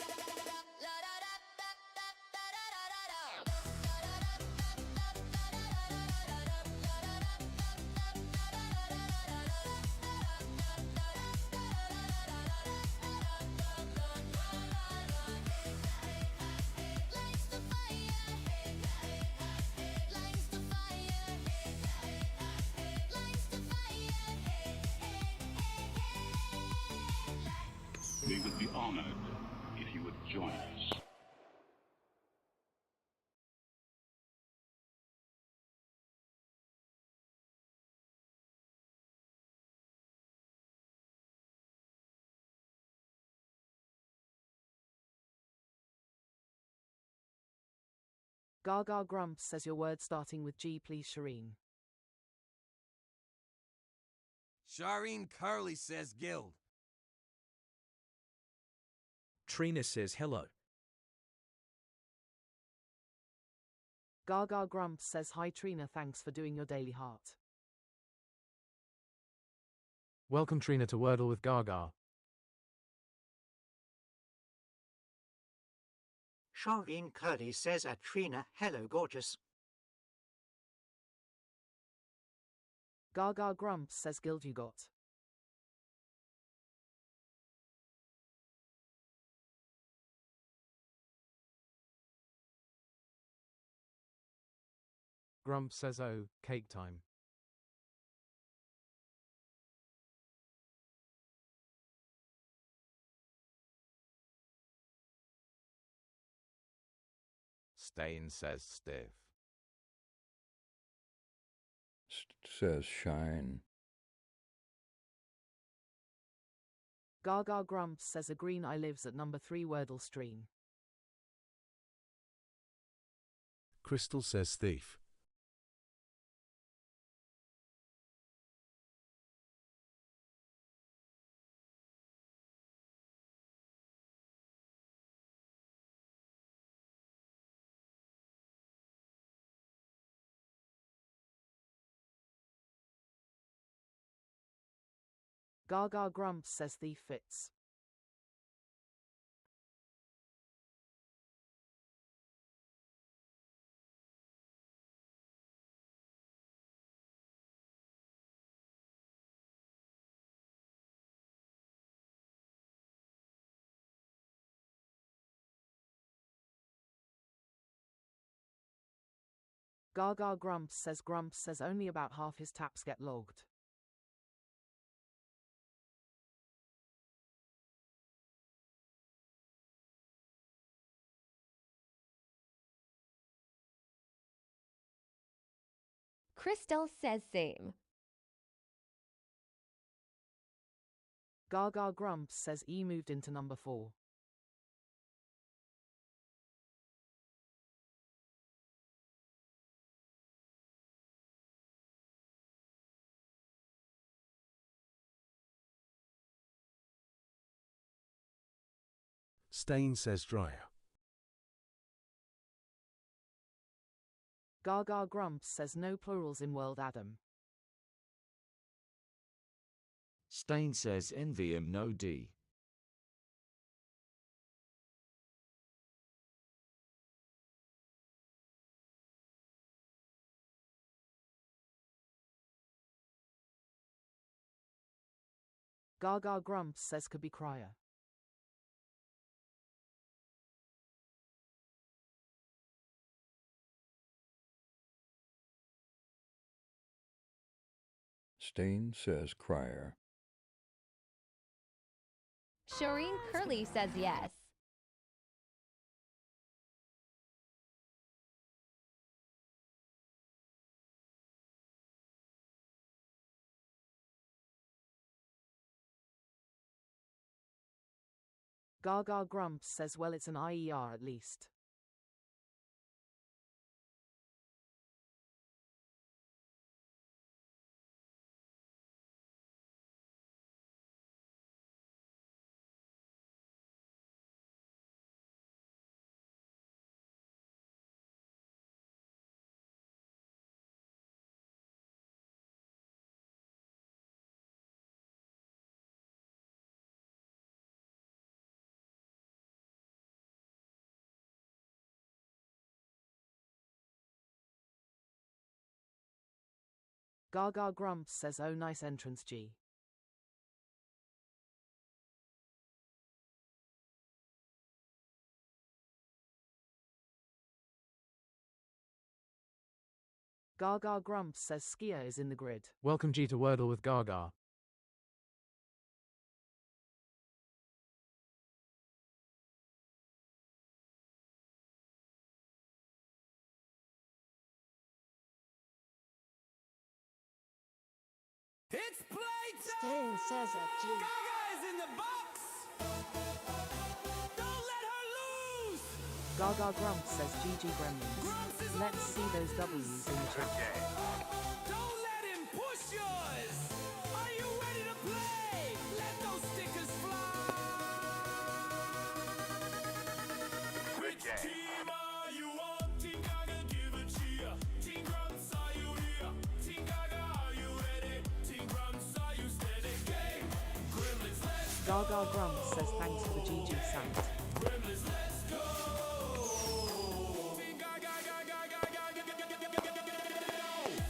We would be honored if you would join us. Gaga grumps says your word starting with G please Shireen. Shireen Curly says guild. Trina says hello. Gaga grumps says hi Trina, thanks for doing your daily heart. Welcome Trina to Wordle with Gaga. Shireen Curly says at Trina, hello gorgeous. Gaga grumps says guild you got. Grump says oh, cake time. Stain says stiff. Says shine. Gaga grumps says a green eye lives at number 3 Wordle stream. Crystal says thief. Gaga grumps says thief fits. Gaga grumps says only about half his taps get logged. Crystal says same. Gaga grumps says E moved into number 4. Stain says dryer. Gaga grumps says no plurals in world Adam. Stain says NVM no D. Gaga grumps says could be crier. Stain says crier. Shireen Curly says yes. Gaga grumps says well it's an IER at least. Gaga grumps says oh nice entrance G. Gaga grumps says Skia is in the grid. Welcome G to Wordle with Gaga. It's playtime! Stain says a G. Gaga is in the box! Don't let her lose! Gaga grumps says GG Gremlins. Let's see those W's in the chat. Don't let him push yours! Are you ready to play? Let those stickers fly! Which team are you on? Team Gaga, give a cheer. Team Grumps, are you here? Team Gaga, are you ready? Team Grumps, are you steady? Game! Gremlins, let's go! Gaga grumps says thanks for the GG sound. Gremlins, let's go! Team Gaga,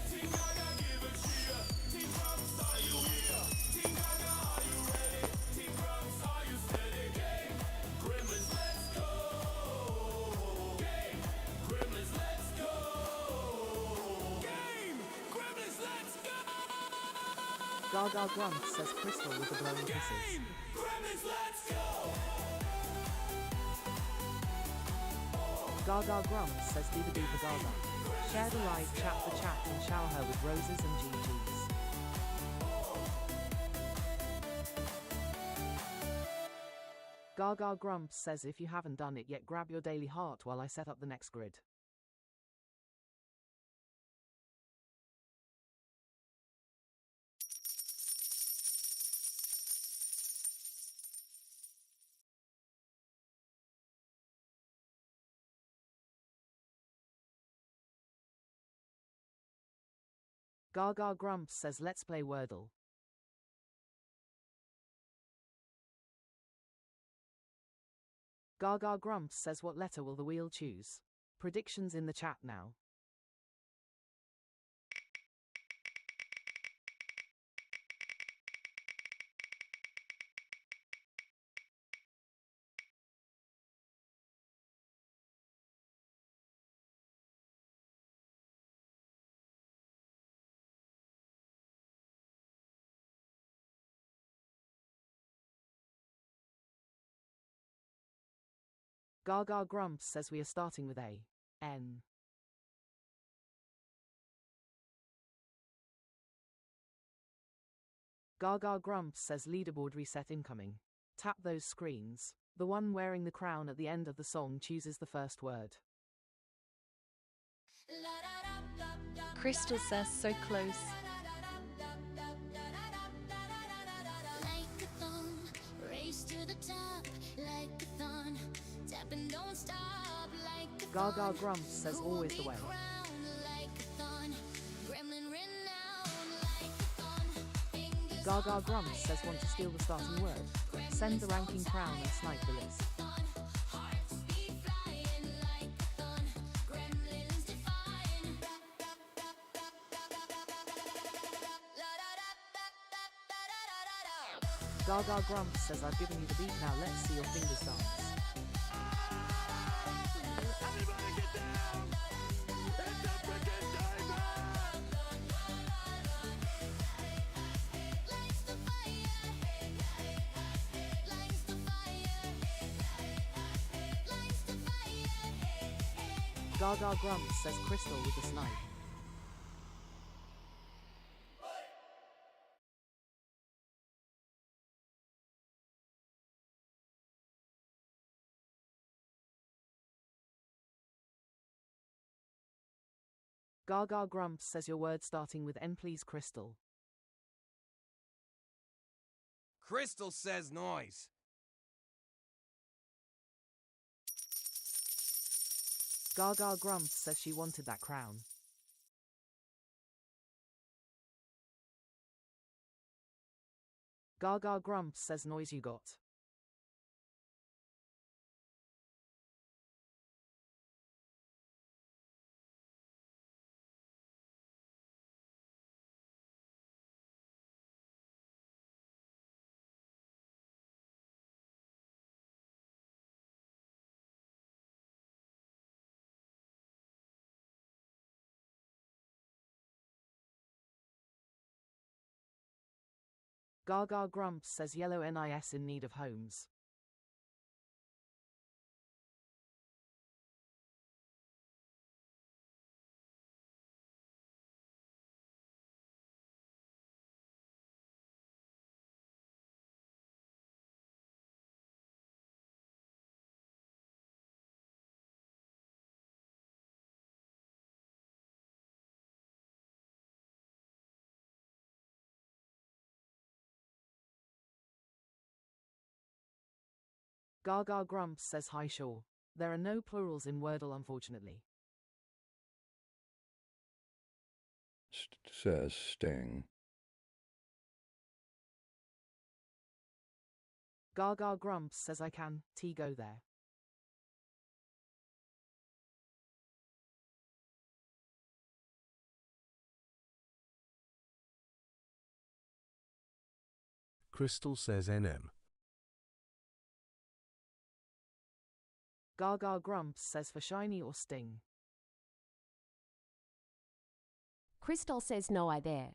Team Gaga, give a cheer. Team Grumps, are you here? Team Gaga, are you ready? Team Grumps, are you steady? Game! Gremlins, let's go! Game! Gremlins, let's go! Game! Gremlins, let's go! Gaga grumps says Crystal with the blowing kisses. Gremlins, let's go! Gaga grumps says do the for Gaga. Share the live chat for chat and shower her with roses and GGs. Gaga grumps says if you haven't done it yet grab your daily heart while I set up the next grid. Gaga grumps says let's play Wordle. Gaga grumps says what letter will the wheel choose? Predictions in the chat now. Gaga grumps says we are starting with A. N. Gaga grumps says leaderboard reset incoming. Tap those screens. The one wearing the crown at the end of the song chooses the first word. Crystal says so close. Like a thong, race to the top, like a thon, tap and don't stop, like a Gaga grumps says always the way. Gaga grumps says want to steal the starting word. Send the ranking crown and snipe the list. Gaga Grumps says I've given you the beat, now let's see your fingers dance. Gaga Grumps says Crystal with a snipe. Gaga Grumps says your word starting with N please Crystal. Crystal says noise. Gaga Grumps says she wanted that crown. Gaga Grumps says noise you got. Gaga Grumps says yellow NIS in need of homes. Gaga Grumps says hi sure. There are no plurals in Wordle unfortunately. Says Sting. Gaga Grumps says I can, go there. Crystal says NM. Gaga Grumps says for shiny or sting. Crystal says no I there.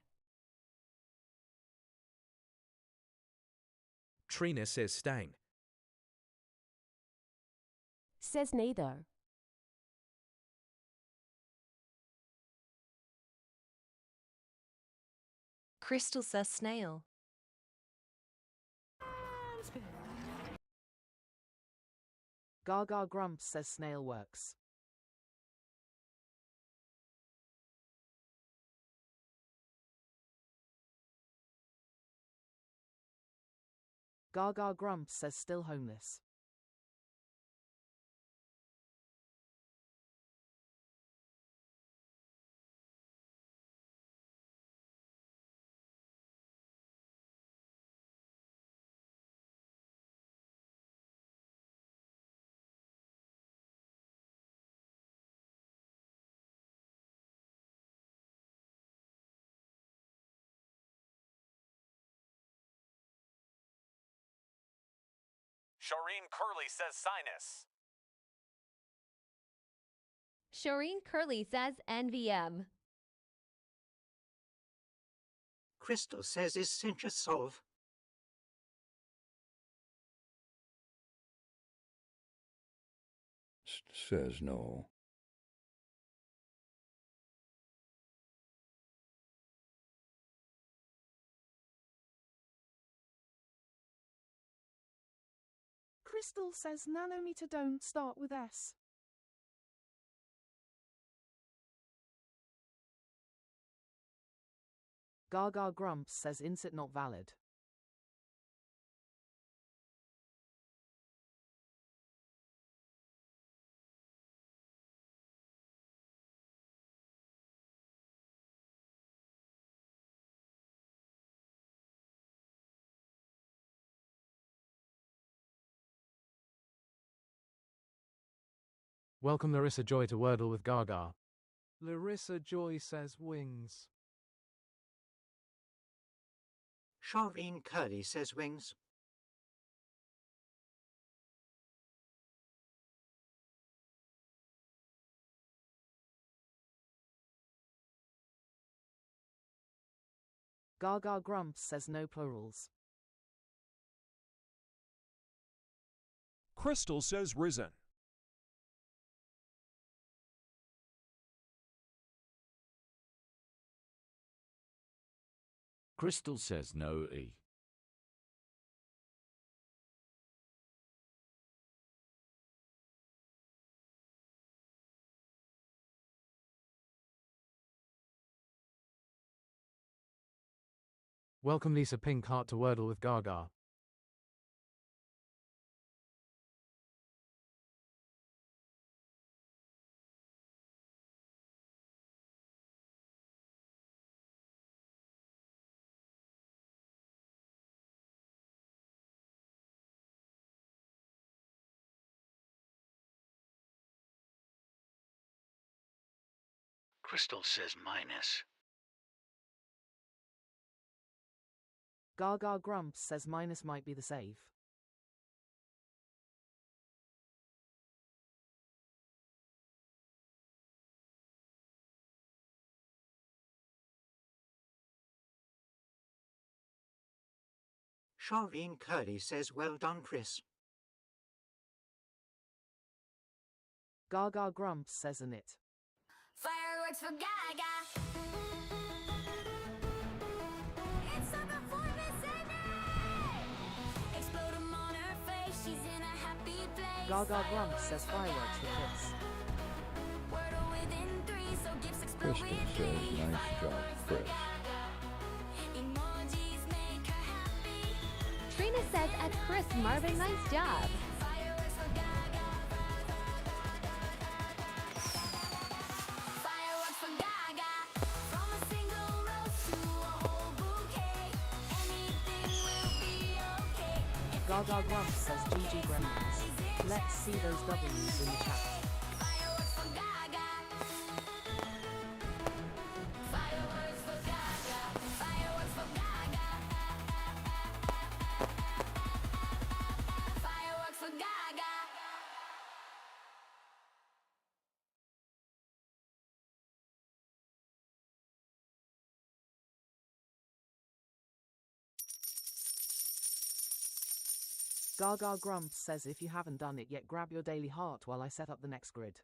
Trina says stain. Says neither. Crystal says snail. Gaga Grumps says snail works. Gaga Grumps says still homeless. Shireen Curley says sinus. Shireen Curley says NVM. Crystal says is cinch solve. Says no. Crystal says nanometer don't start with S. Gaga Grumps says insert not valid. Welcome Larissa Joy to Wordle with Gaga. Larissa Joy says wings. Shireen Curley says wings. Gaga Grumps says no plurals. Crystal says risen. Crystal says no e. Welcome Lisa Pink Heart to Wordle with Gaga. Crystal says minus. Gaga Grumps says minus might be the save. Shireen Curly says well done, Chris. Gaga Grumps says a knit. Fireworks for Gaga. It's a performance and explode 'em on her face. She's in a happy place. Gaga Grumps says fireworks for Chris. Wordle within 3, so gifts explode Crystal with says glee. nice job, Chris. Emojis make her happy. Trina says at Chris Marvin, nice job. Fireworks for Gaga. Fireworks for Gaga. From a single rose to a whole bouquet. Anything will be okay. Gaga Grumps says GG Gremlins. Let's see those W's in the chat. Fireworks for Gaga. Fireworks for Gaga. Fireworks for Gaga. Fireworks for Gaga. Gaga Grumps says if you haven't done it yet, grab your daily heart while I set up the next grid.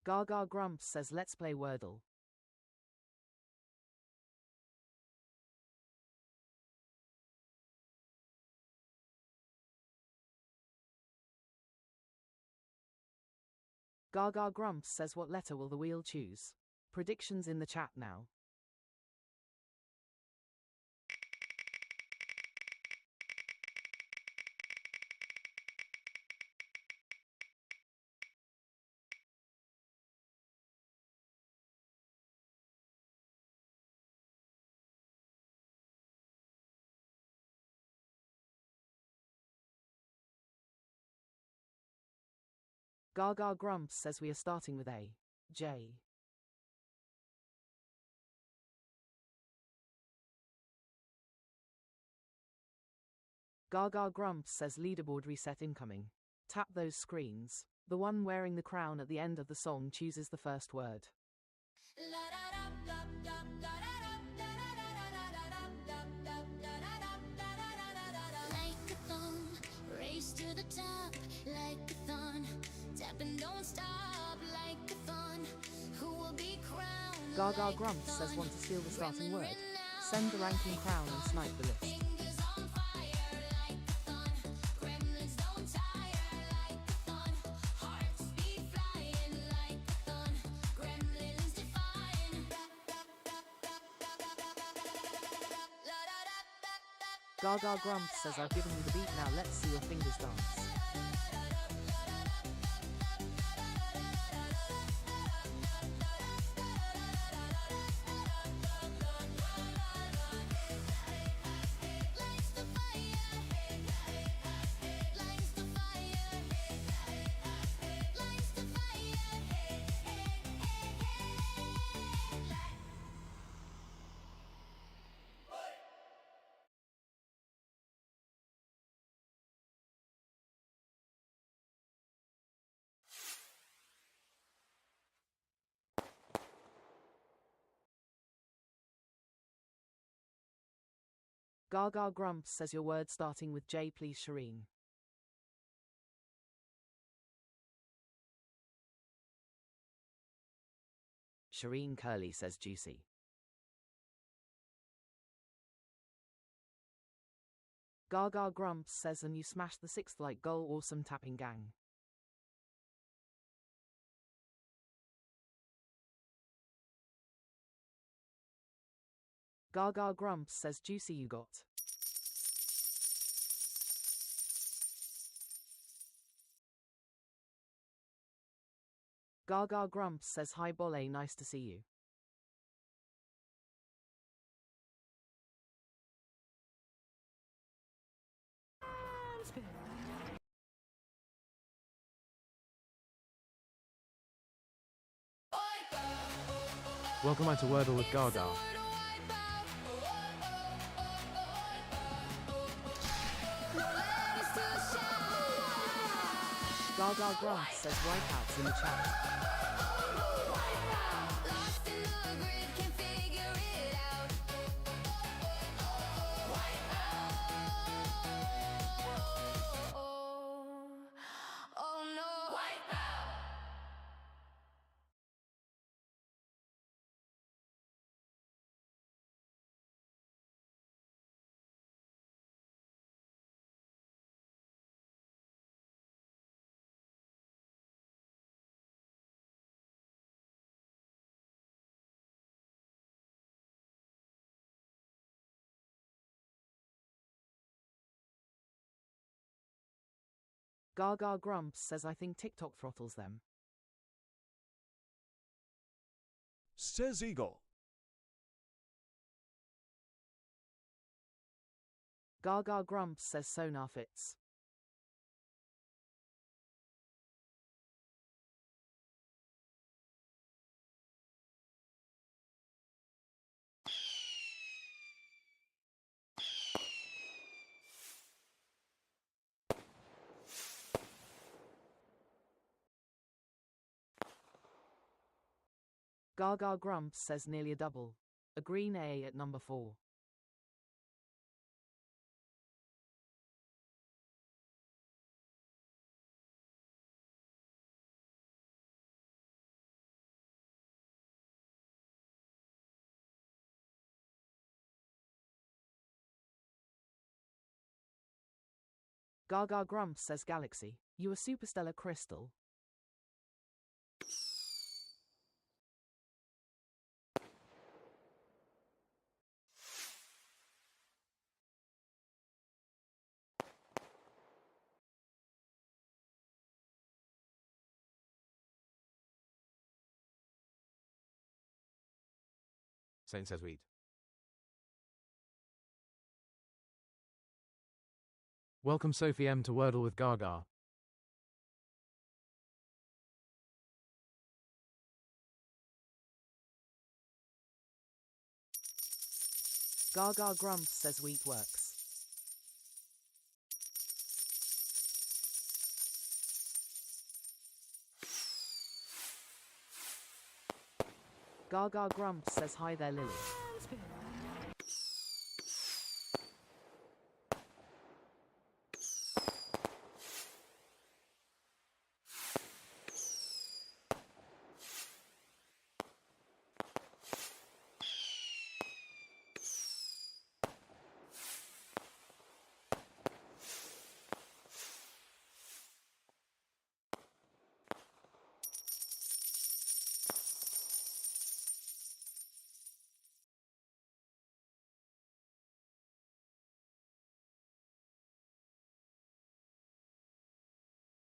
Gaga Grumps says let's play Wordle. Gaga Grumps says what letter will the wheel choose? Predictions in the chat now. Gaga Grumps says we are starting with A. J. Gaga Grumps says leaderboard reset incoming. Tap those screens. The one wearing the crown at the end of the song chooses the first word. Like a thumb, race to the top, like a thon. Tap and don't stop, like a thon. Who will be crowned? Gaga Grumps says want to steal the starting word. Send the ranking crown and snipe the list. Fingers on fire, like a thon. Gremlins don't tire, like a thon. Hearts beat flying, like a thon. Gremlins defying. Gaga Grumps says I've given you the beat, now let's see your fingers dance. Gaga Grumps says your word starting with J please Shireen. Shireen Curly says juicy. Gaga Grumps says and you smashed the sixth like goal awesome tapping gang. Gaga Grumps says juicy you got. Gaga Grumps says hi Bolle nice to see you. Welcome back to Wordle with Gaga. Gaga Grumps says wipeouts in the chat. Gaga Grumps says I think TikTok throttles them. Says Eagle. Gaga Grumps says sonar fits. Gaga Grumps says nearly a double. A green A at number 4. Gaga Grumps says Galaxy, you a superstellar crystal. Saint says wheat. Welcome Sophie M to Wordle with Gaga. Gaga Grumps says wheat works. Gaga Grumps says hi there Lily.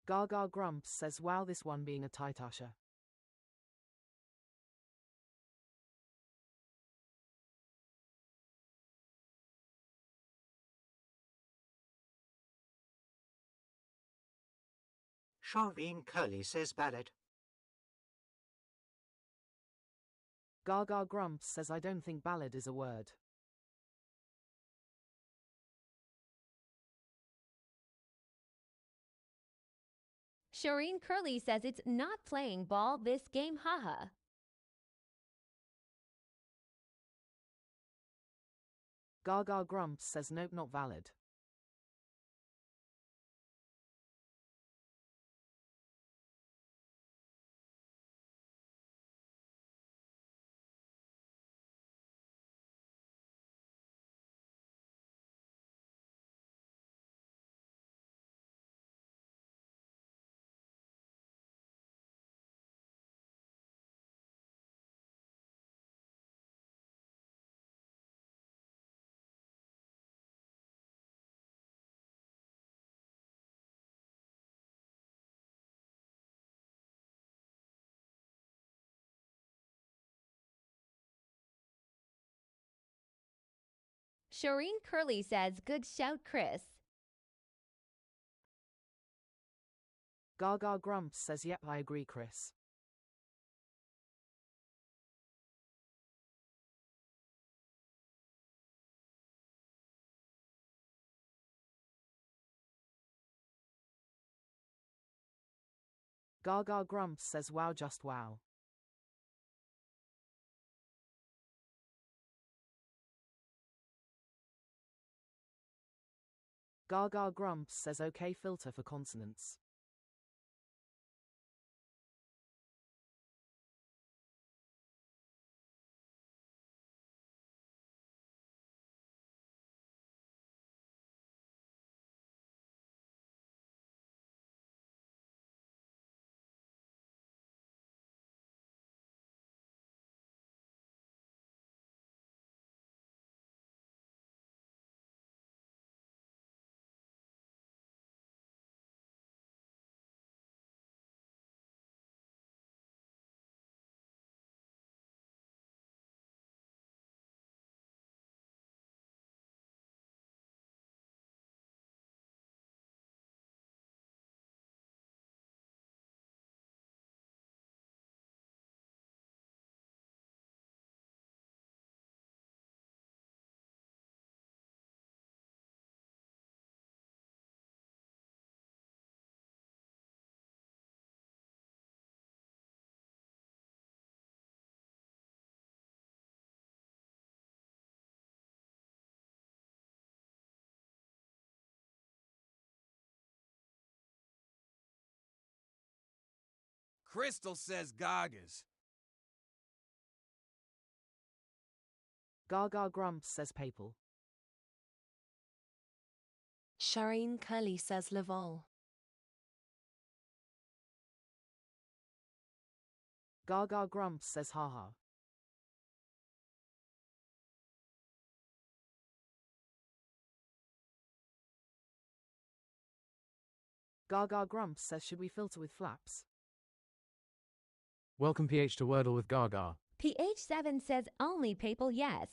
Gaga Grumps says wow this one being a tight usher. Shireen Curly says ballad. Gaga Grumps says I don't think ballad is a word. Shireen Curly says it's not playing ball this game, haha. Gaga Grumps says nope, not valid. Shireen Curley says, good shout, Chris. Gaga Grumps says yep, I agree, Chris. Gaga Grumps says wow, just wow. Gaga Grumps says okay, filter for consonants. Crystal says Gaga's. Gaga Grumps says Papal. Shireen Curley says Laval. Gaga Grumps says haha. Gaga Grumps says should we filter with flaps? Welcome PH to Wordle with Gaga. PH7 says only Papal yes.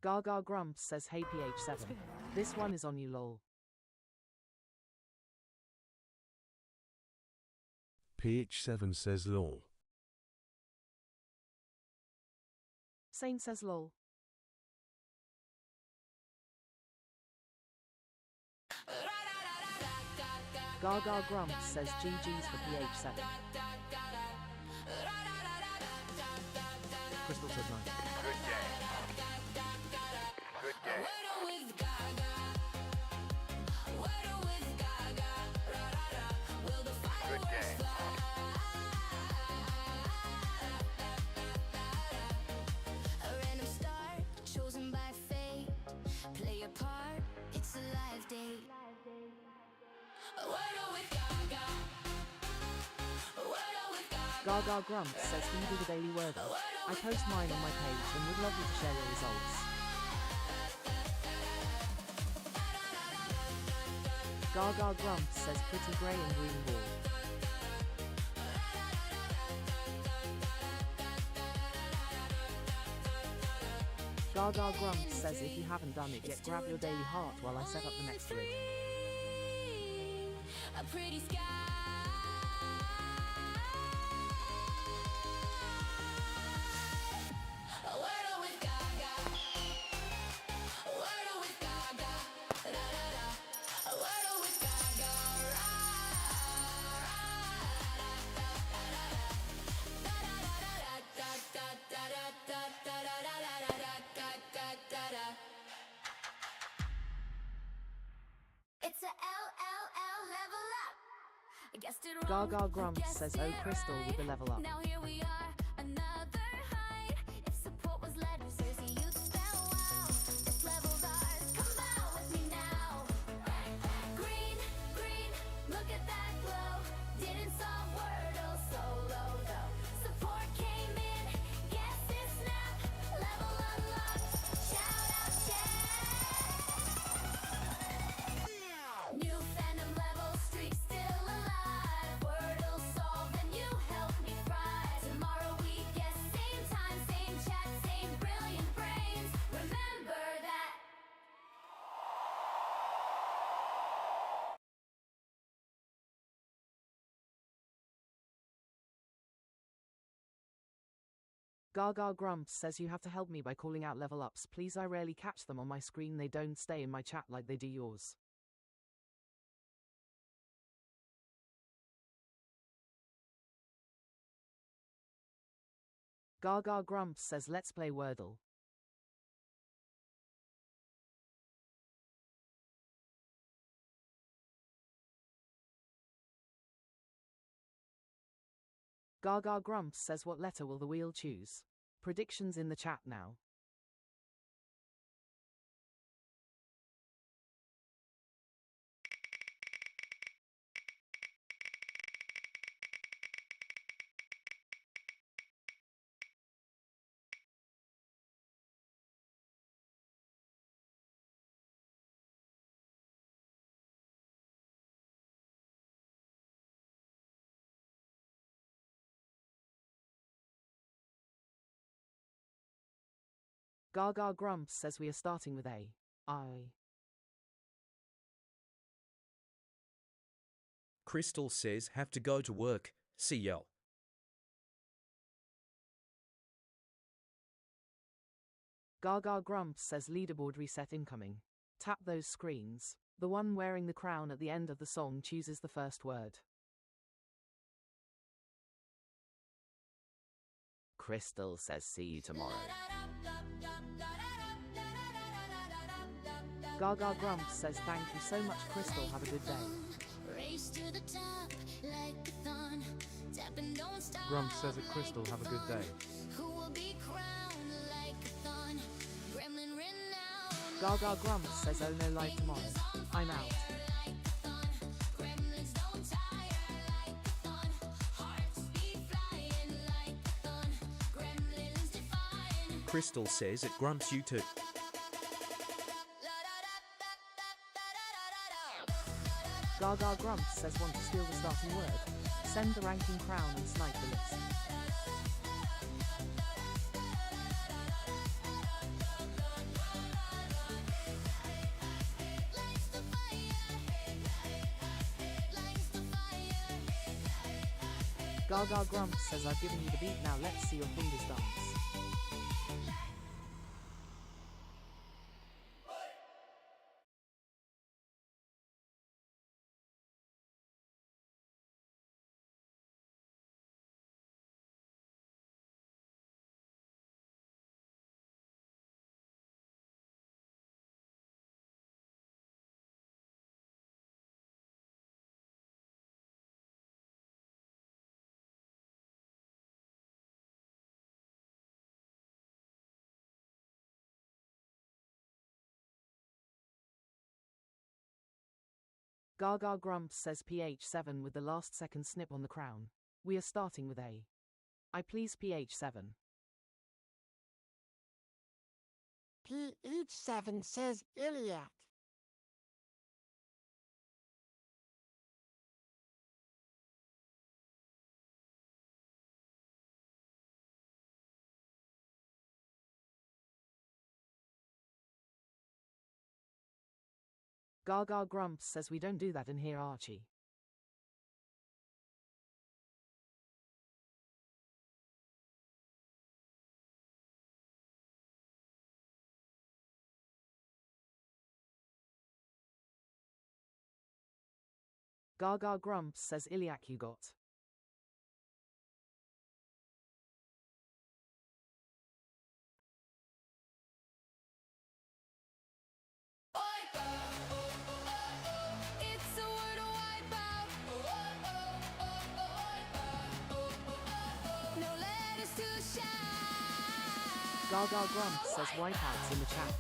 Gaga Grumps says hey PH7. This one is on you lol. PH7 says lol. Sane says lol. Gaga Grumps says GG's for PH7. Crystal says nice. Good game. Good game. Good game. A random star chosen by fate. Play a part, it's a live date. Wordle with Gaga. Wordle with Gaga. Gaga Grumps says can you do the daily Wordle? I post mine on my page and would love you to share your results. Gaga Grumps says pretty grey and green wall. Gaga Grumps says if you haven't done it yet, grab your daily heart while I set up the next grid. A pretty sky. Gaga Grumps says, oh Crystal with the level up. Now here we are, another height. If support was letters, Susie, you'd spell wow. This level's ours, come out with me now. Green, green, look at that glow. Didn't solve Wordle solo though. Support came in, guess this snap. Level unlocked, shout out New fandom level, streak still alive. Wordle solved and you helped me fry. Tomorrow we guess, same time, same chat, same brilliant brains. Remember that. Gaga Grumps says you have to help me by calling out level ups. Please, I rarely catch them on my screen. They don't stay in my chat like they do yours. Gaga Grumps says let's play Wordle. Gaga Grumps says what letter will the wheel choose? Predictions in the chat now. Gaga Grumps says we are starting with A. I. Crystal says have to go to work. See ya. Gaga Grumps says leaderboard reset incoming. Tap those screens. The one wearing the crown at the end of the song chooses the first word. Crystal says see you tomorrow. Gaga Grumps says thank you so much Crystal, have a good day. Race to the top like a thorn. Tap and don't stop. Grumps says at Crystal, have a good day. Who will be crowned like a thorn? Gremlin renowned. Gaga Grumps says oh no, live tomorrow. I'm out. Gremlins don't tire like a thorn. Hearts beat flying like a thorn. Gremlins defying. Crystal says it Grumps you too. Gaga Grumps says want to steal the starting word. Send the ranking crown and snipe the list. Gaga Grumps says I've given you the beat, now let's see your fingers dance. Gaga Grumps says PH7 with the last second snip on the crown. We are starting with A. I please PH7. PH7 says Iliad. Gaga Grumps says we don't do that in here, Archie. Gaga Grumps says Iliac you got. It's a Wordle wipeout. Gaga Grumps says wipeouts in the chat.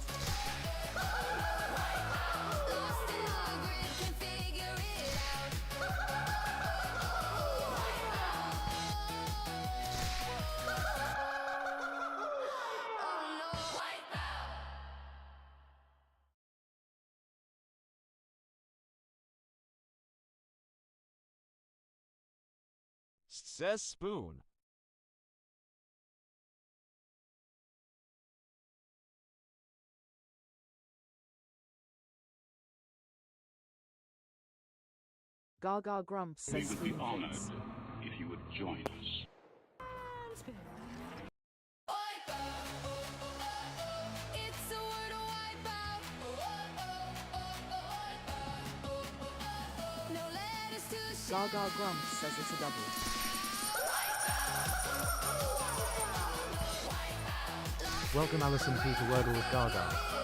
Says Spoon. Gaga Grumps We says would be Spoon honored Fits. if you would join us. It's a Wordle wipeout. No letters to shout. Gaga Grumps says it's a double. Welcome Alison P to Wordle with Gaga.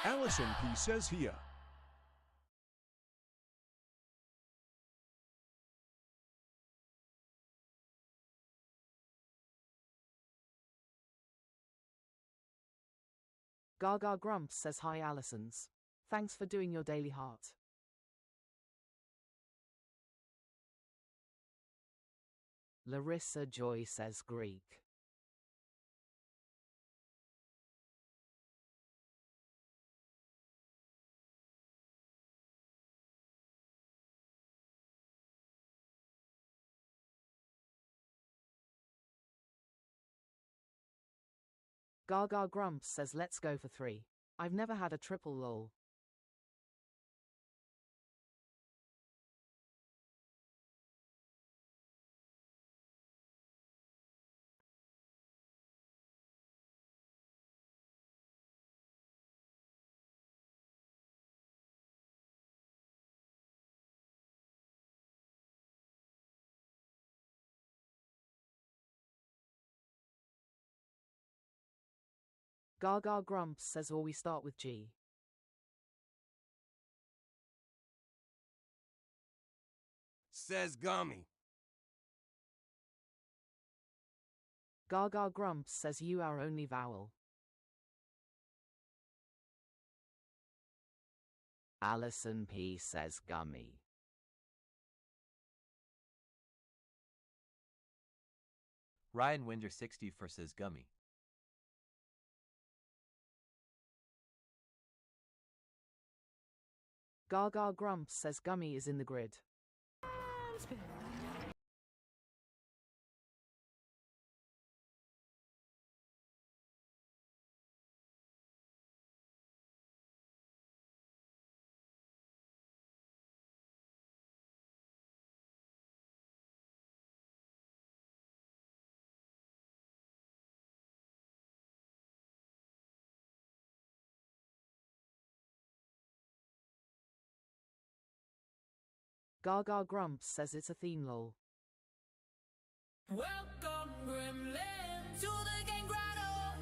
Allison P says here. Gaga Grumps says hi Allisons. Thanks for doing your daily heart. Larissa Joy says Greek. Gaga Grumps says let's go for 3. I've never had a triple lol. Gaga Grumps says or we start with G. Says Gummy. Gaga Grumps says you are only vowel. Allison P says gummy. Ryan Winder 64 says Gummy. Gaga Grumps says gummy is in the grid. Gaga Grumps says it's a theme lol. Welcome, Gremlin, to the game grotto.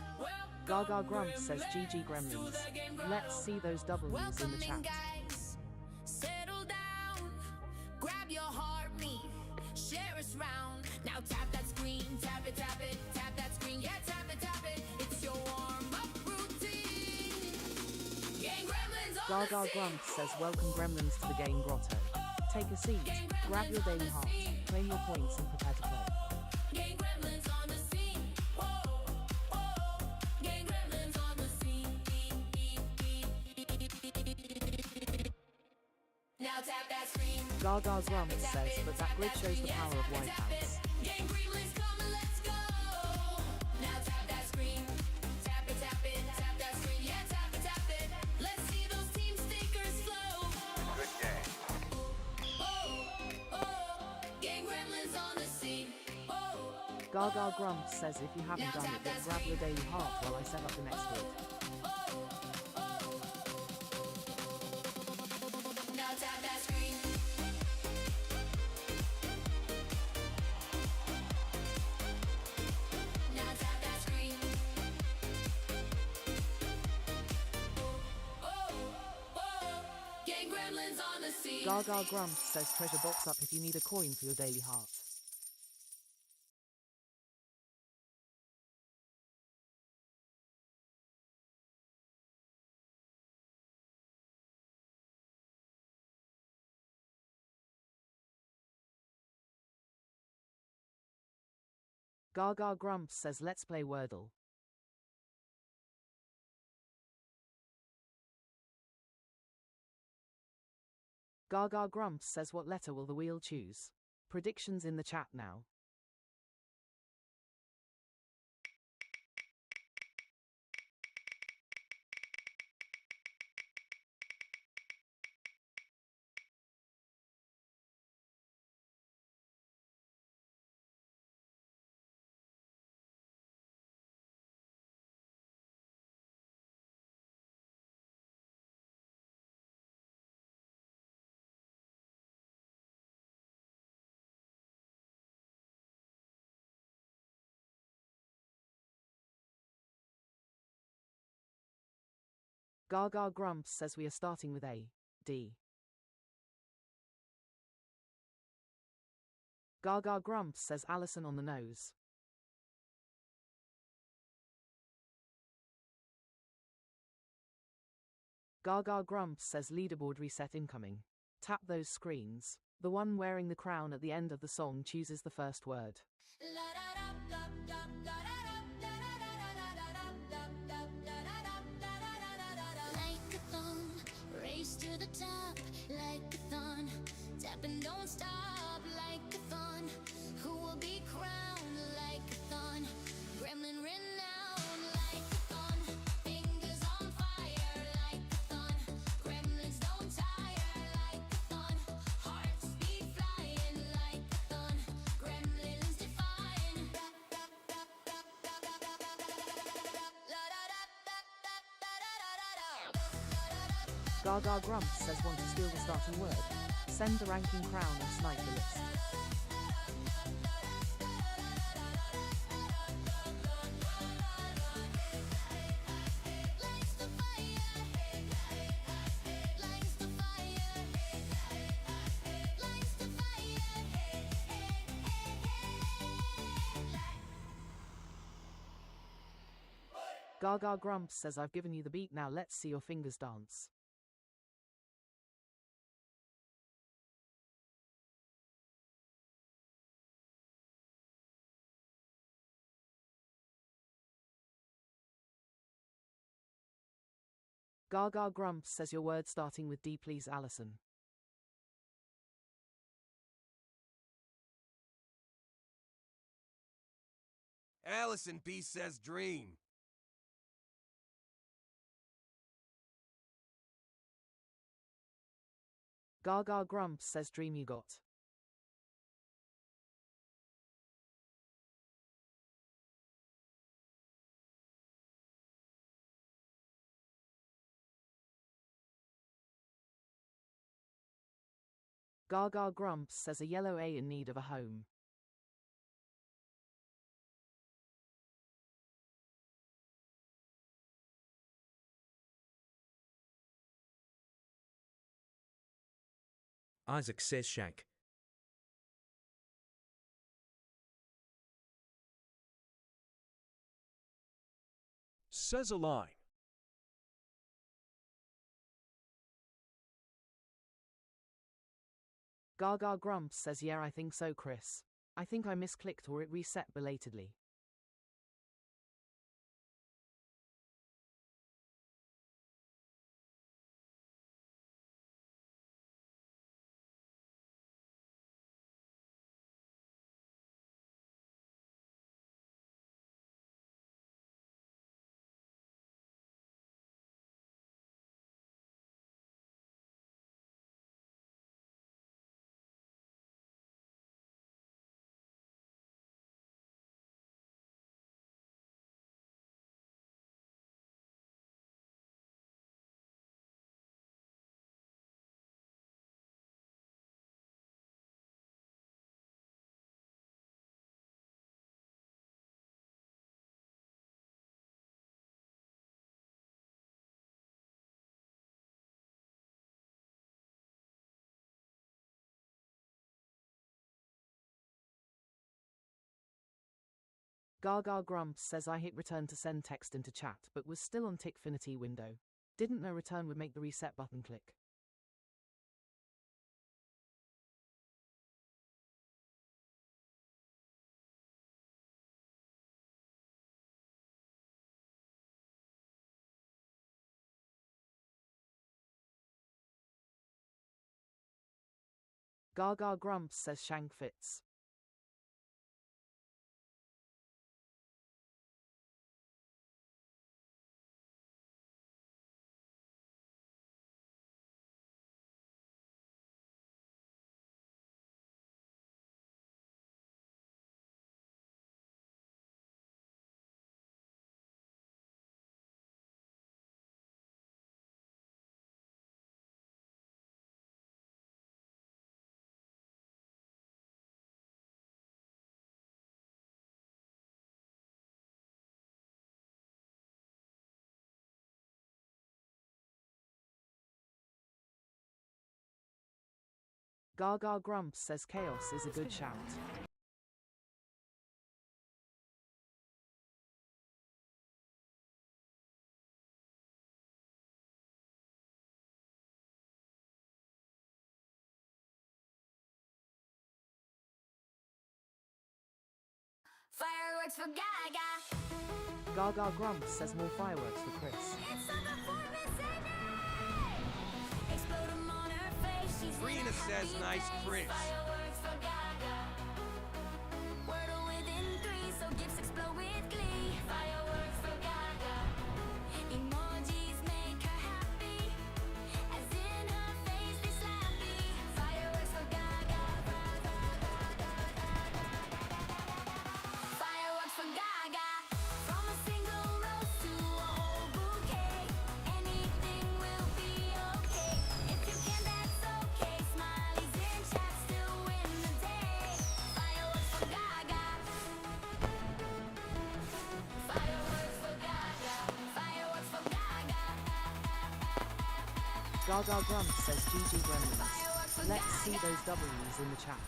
Gaga Grumps says GG Gremlins. Let's see those W's in the chat. Guys, settle down. Grab your heartbeat. Share us round. Now tap that screen. Tap it, tap it. Tap that screen. Yeah, tap it, tap it. It's your warm-up routine. Game Gremlins on Gaga the scene. Grumps says welcome Gremlins to the game grotto. Take a seat, grab your daily heart, claim your points and prepare to play. Game Gremlins on the scene. Whoa, whoa. Game Gremlins on the scene. Now tap that screen. Gaga Grumps says, but that grid shows the power of wipeouts. Game Gremlins come and let's go. Now tap that screen. Tap it, tap it. Tap that screen. Yeah, tap it, tap it. Let's see those team stickers flow. Good game. Game Gremlins on the scene. Gaga Grumps says if you haven't done it, then grab your daily heart while I set up the next grid. Now tap that screen. Now tap that screen. Game Gremlins on the scene. Gaga Grumps says treasure box up if you need a coin for your daily heart. Gaga Grumps says let's play Wordle. Gaga Grumps says what letter will the wheel choose? Predictions in the chat now. Gaga Grumps says we are starting with A, D. Gaga Grumps says Allison on the nose. Gaga Grumps says leaderboard reset incoming. Tap those screens. The one wearing the crown at the end of the song chooses the first word. Like a thong, race to the top, like a thon, tap and don't stop, like a thon, who will be crowned like a thon, gremlin renowned like a thon, fingers on fire like a thon, gremlins don't tire like a thon, hearts beat flying like a thon, gremlins defying. Gaga Grumps says want to steal the starting word. Send the ranking crown and snipe the list. Gaga Grumps says I've given you the beat, now let's see your fingers dance. Gaga Grumps says your word starting with D please Allison. Allison B says dream. Gaga Grumps says dream you got. Gaga Grumps says a yellow A in need of a home. Isaac says shack. Says a line. Gaga Grumps says yeah I think so Chris. I think I misclicked or it reset belatedly. Gaga Grumps says I hit return to send text into chat but was still on Tickfinity window. Didn't know return would make the reset button click. Gaga Grumps says Shank fits. Gaga Grumps says chaos is a good shout. Fireworks for Gaga. Gaga Grumps says more fireworks for Chris. It's a performance night. Explode 'em on her face. She's Rena says nice Chris. Fireworks for Gaga. Wordle within 3, so gifts explode with glee. Fireworks for Gaga. Emojis make her happy, as in her face they slappy. Fireworks for Gaga. Fireworks for Gaga. From a single rose to a whole bouquet, anything will be okay. If you can, that's okay. Smileys in chat still win the day. Fireworks for Gaga. Fireworks for Gaga. Fireworks for Gaga. Gaga Grumps says GG Gremlins. Let's see those W's in the chat.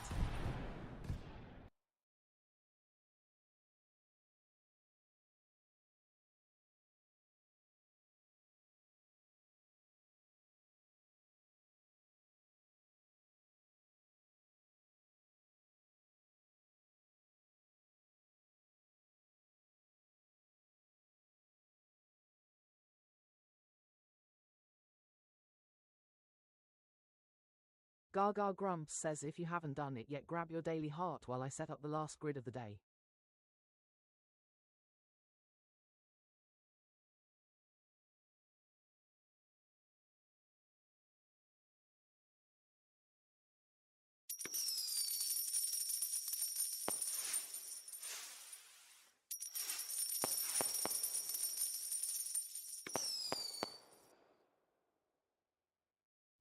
Gaga Grumps says if you haven't done it yet, grab your daily heart while I set up the last grid of the day.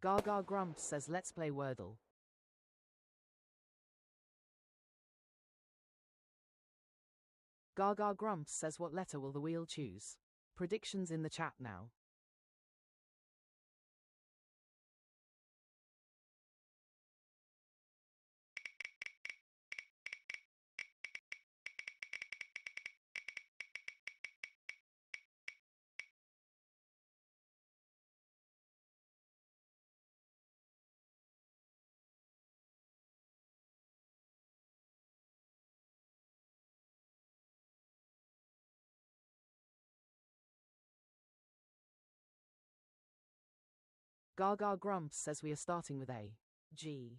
Gaga Grumps says let's play Wordle. Gaga Grumps says what letter will the wheel choose? Predictions in the chat now. Gaga Grumps says we are starting with A. G.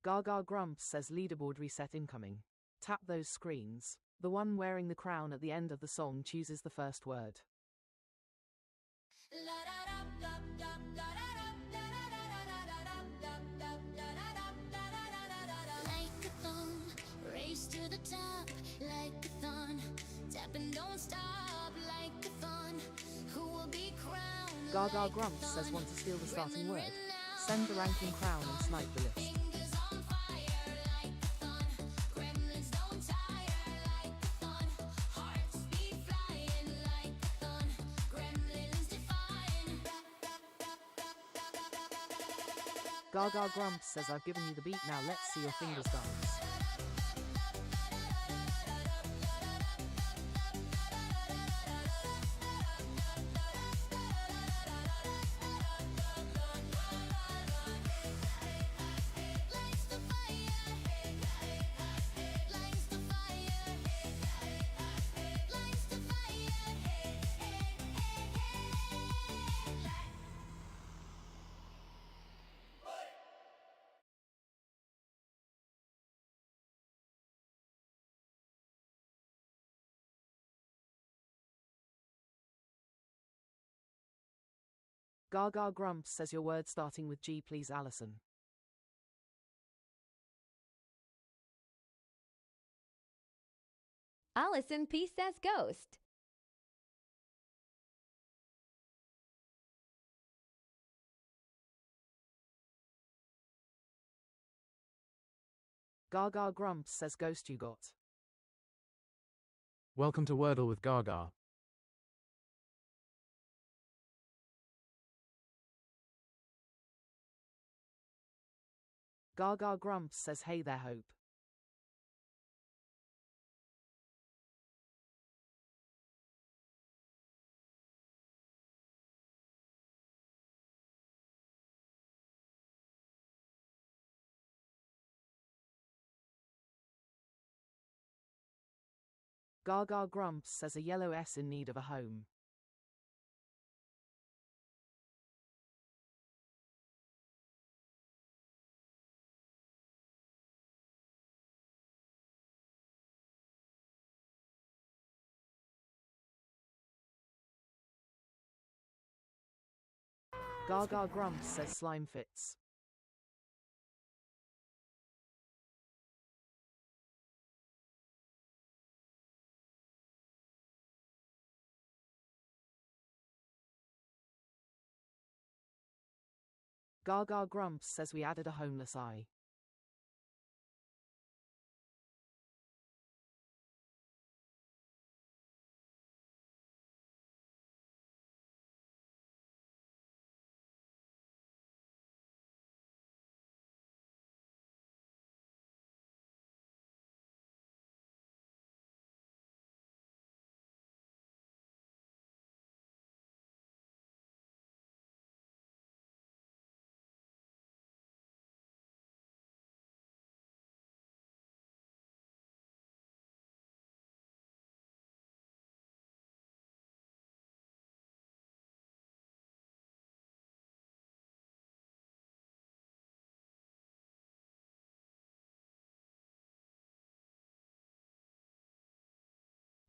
Gaga Grumps says leaderboard reset incoming. Tap those screens. The one wearing the crown at the end of the song chooses the first word. Like a thong, race to the top, like a thon. Tap and don't stop, like a thon. Who will be crowned? Gaga Grumps says want to steal the starting word. Send the ranking crown and snipe the list. Fingers on fire, like a thon. Gremlins don't tire, like a thon. Hearts be flying, like a thon. Gremlins defying. Gaga Grumps says I've given you the beat, now let's see your fingers dance. Gaga Grumps says your word starting with G, please, Alison. Allison P says ghost. Gaga Grumps says ghost you got. Welcome to Wordle with Gaga. Gaga Grumps says hey there, Hope. Gaga Grumps says a yellow S in need of a home. Gaga Grumps says slime fits. Gaga Grumps says we added a homeless eye.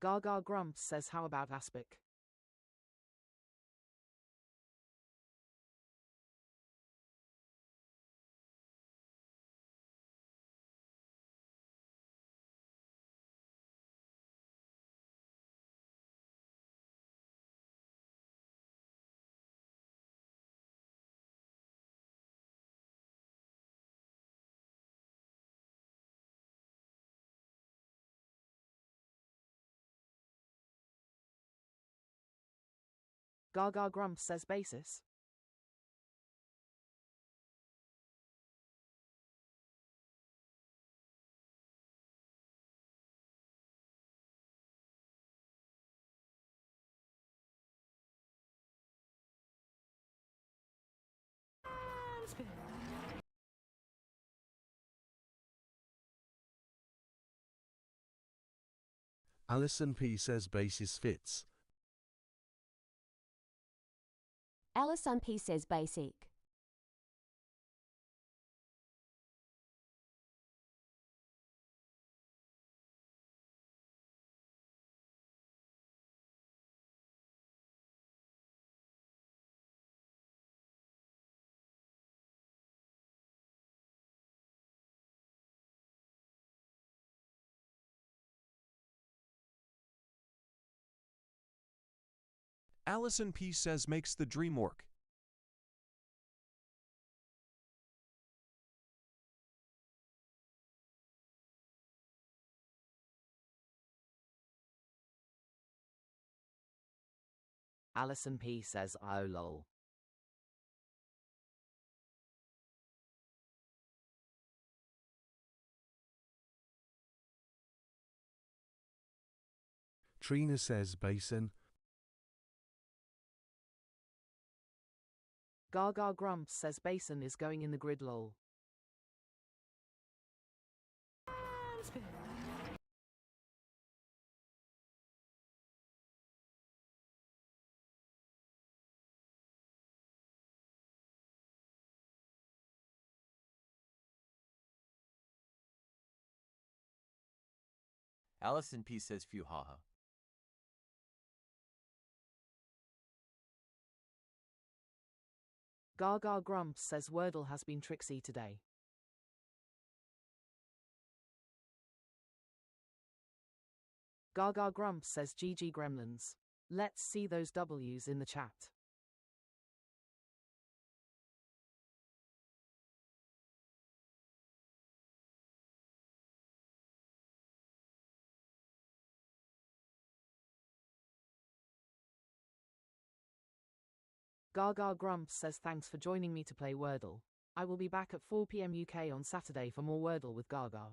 Gaga Grumps says how about aspic? Gaga Grumps says basis. Alison P says basis fits. Alison P says basic. Allison P says makes the dream work. Alison P says oh lol. Trina says basin. Gaga Grumps says basin is going in the grid lol. Allison P says phew haha. Gaga Grumps says Wordle has been tricksy today. Gaga Grumps says GG Gremlins. Let's see those W's in the chat. Gaga Grumps says thanks for joining me to play Wordle. I will be back at 4 PM UK on Saturday for more Wordle with Gaga.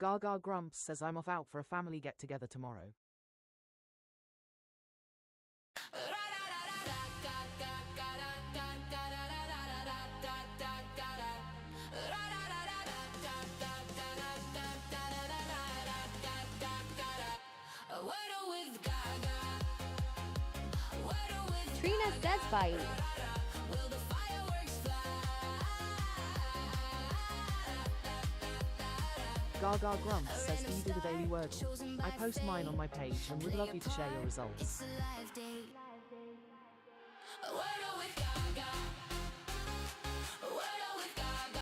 Gaga Grumps says I'm off out for a family get-together tomorrow. Wordle with Gaga. Wordle with Trina says bye. Will the fireworks fly? Gaga Grumps says do you do the daily Wordle? I post mine on my page and would love you to share your results. It's a live day.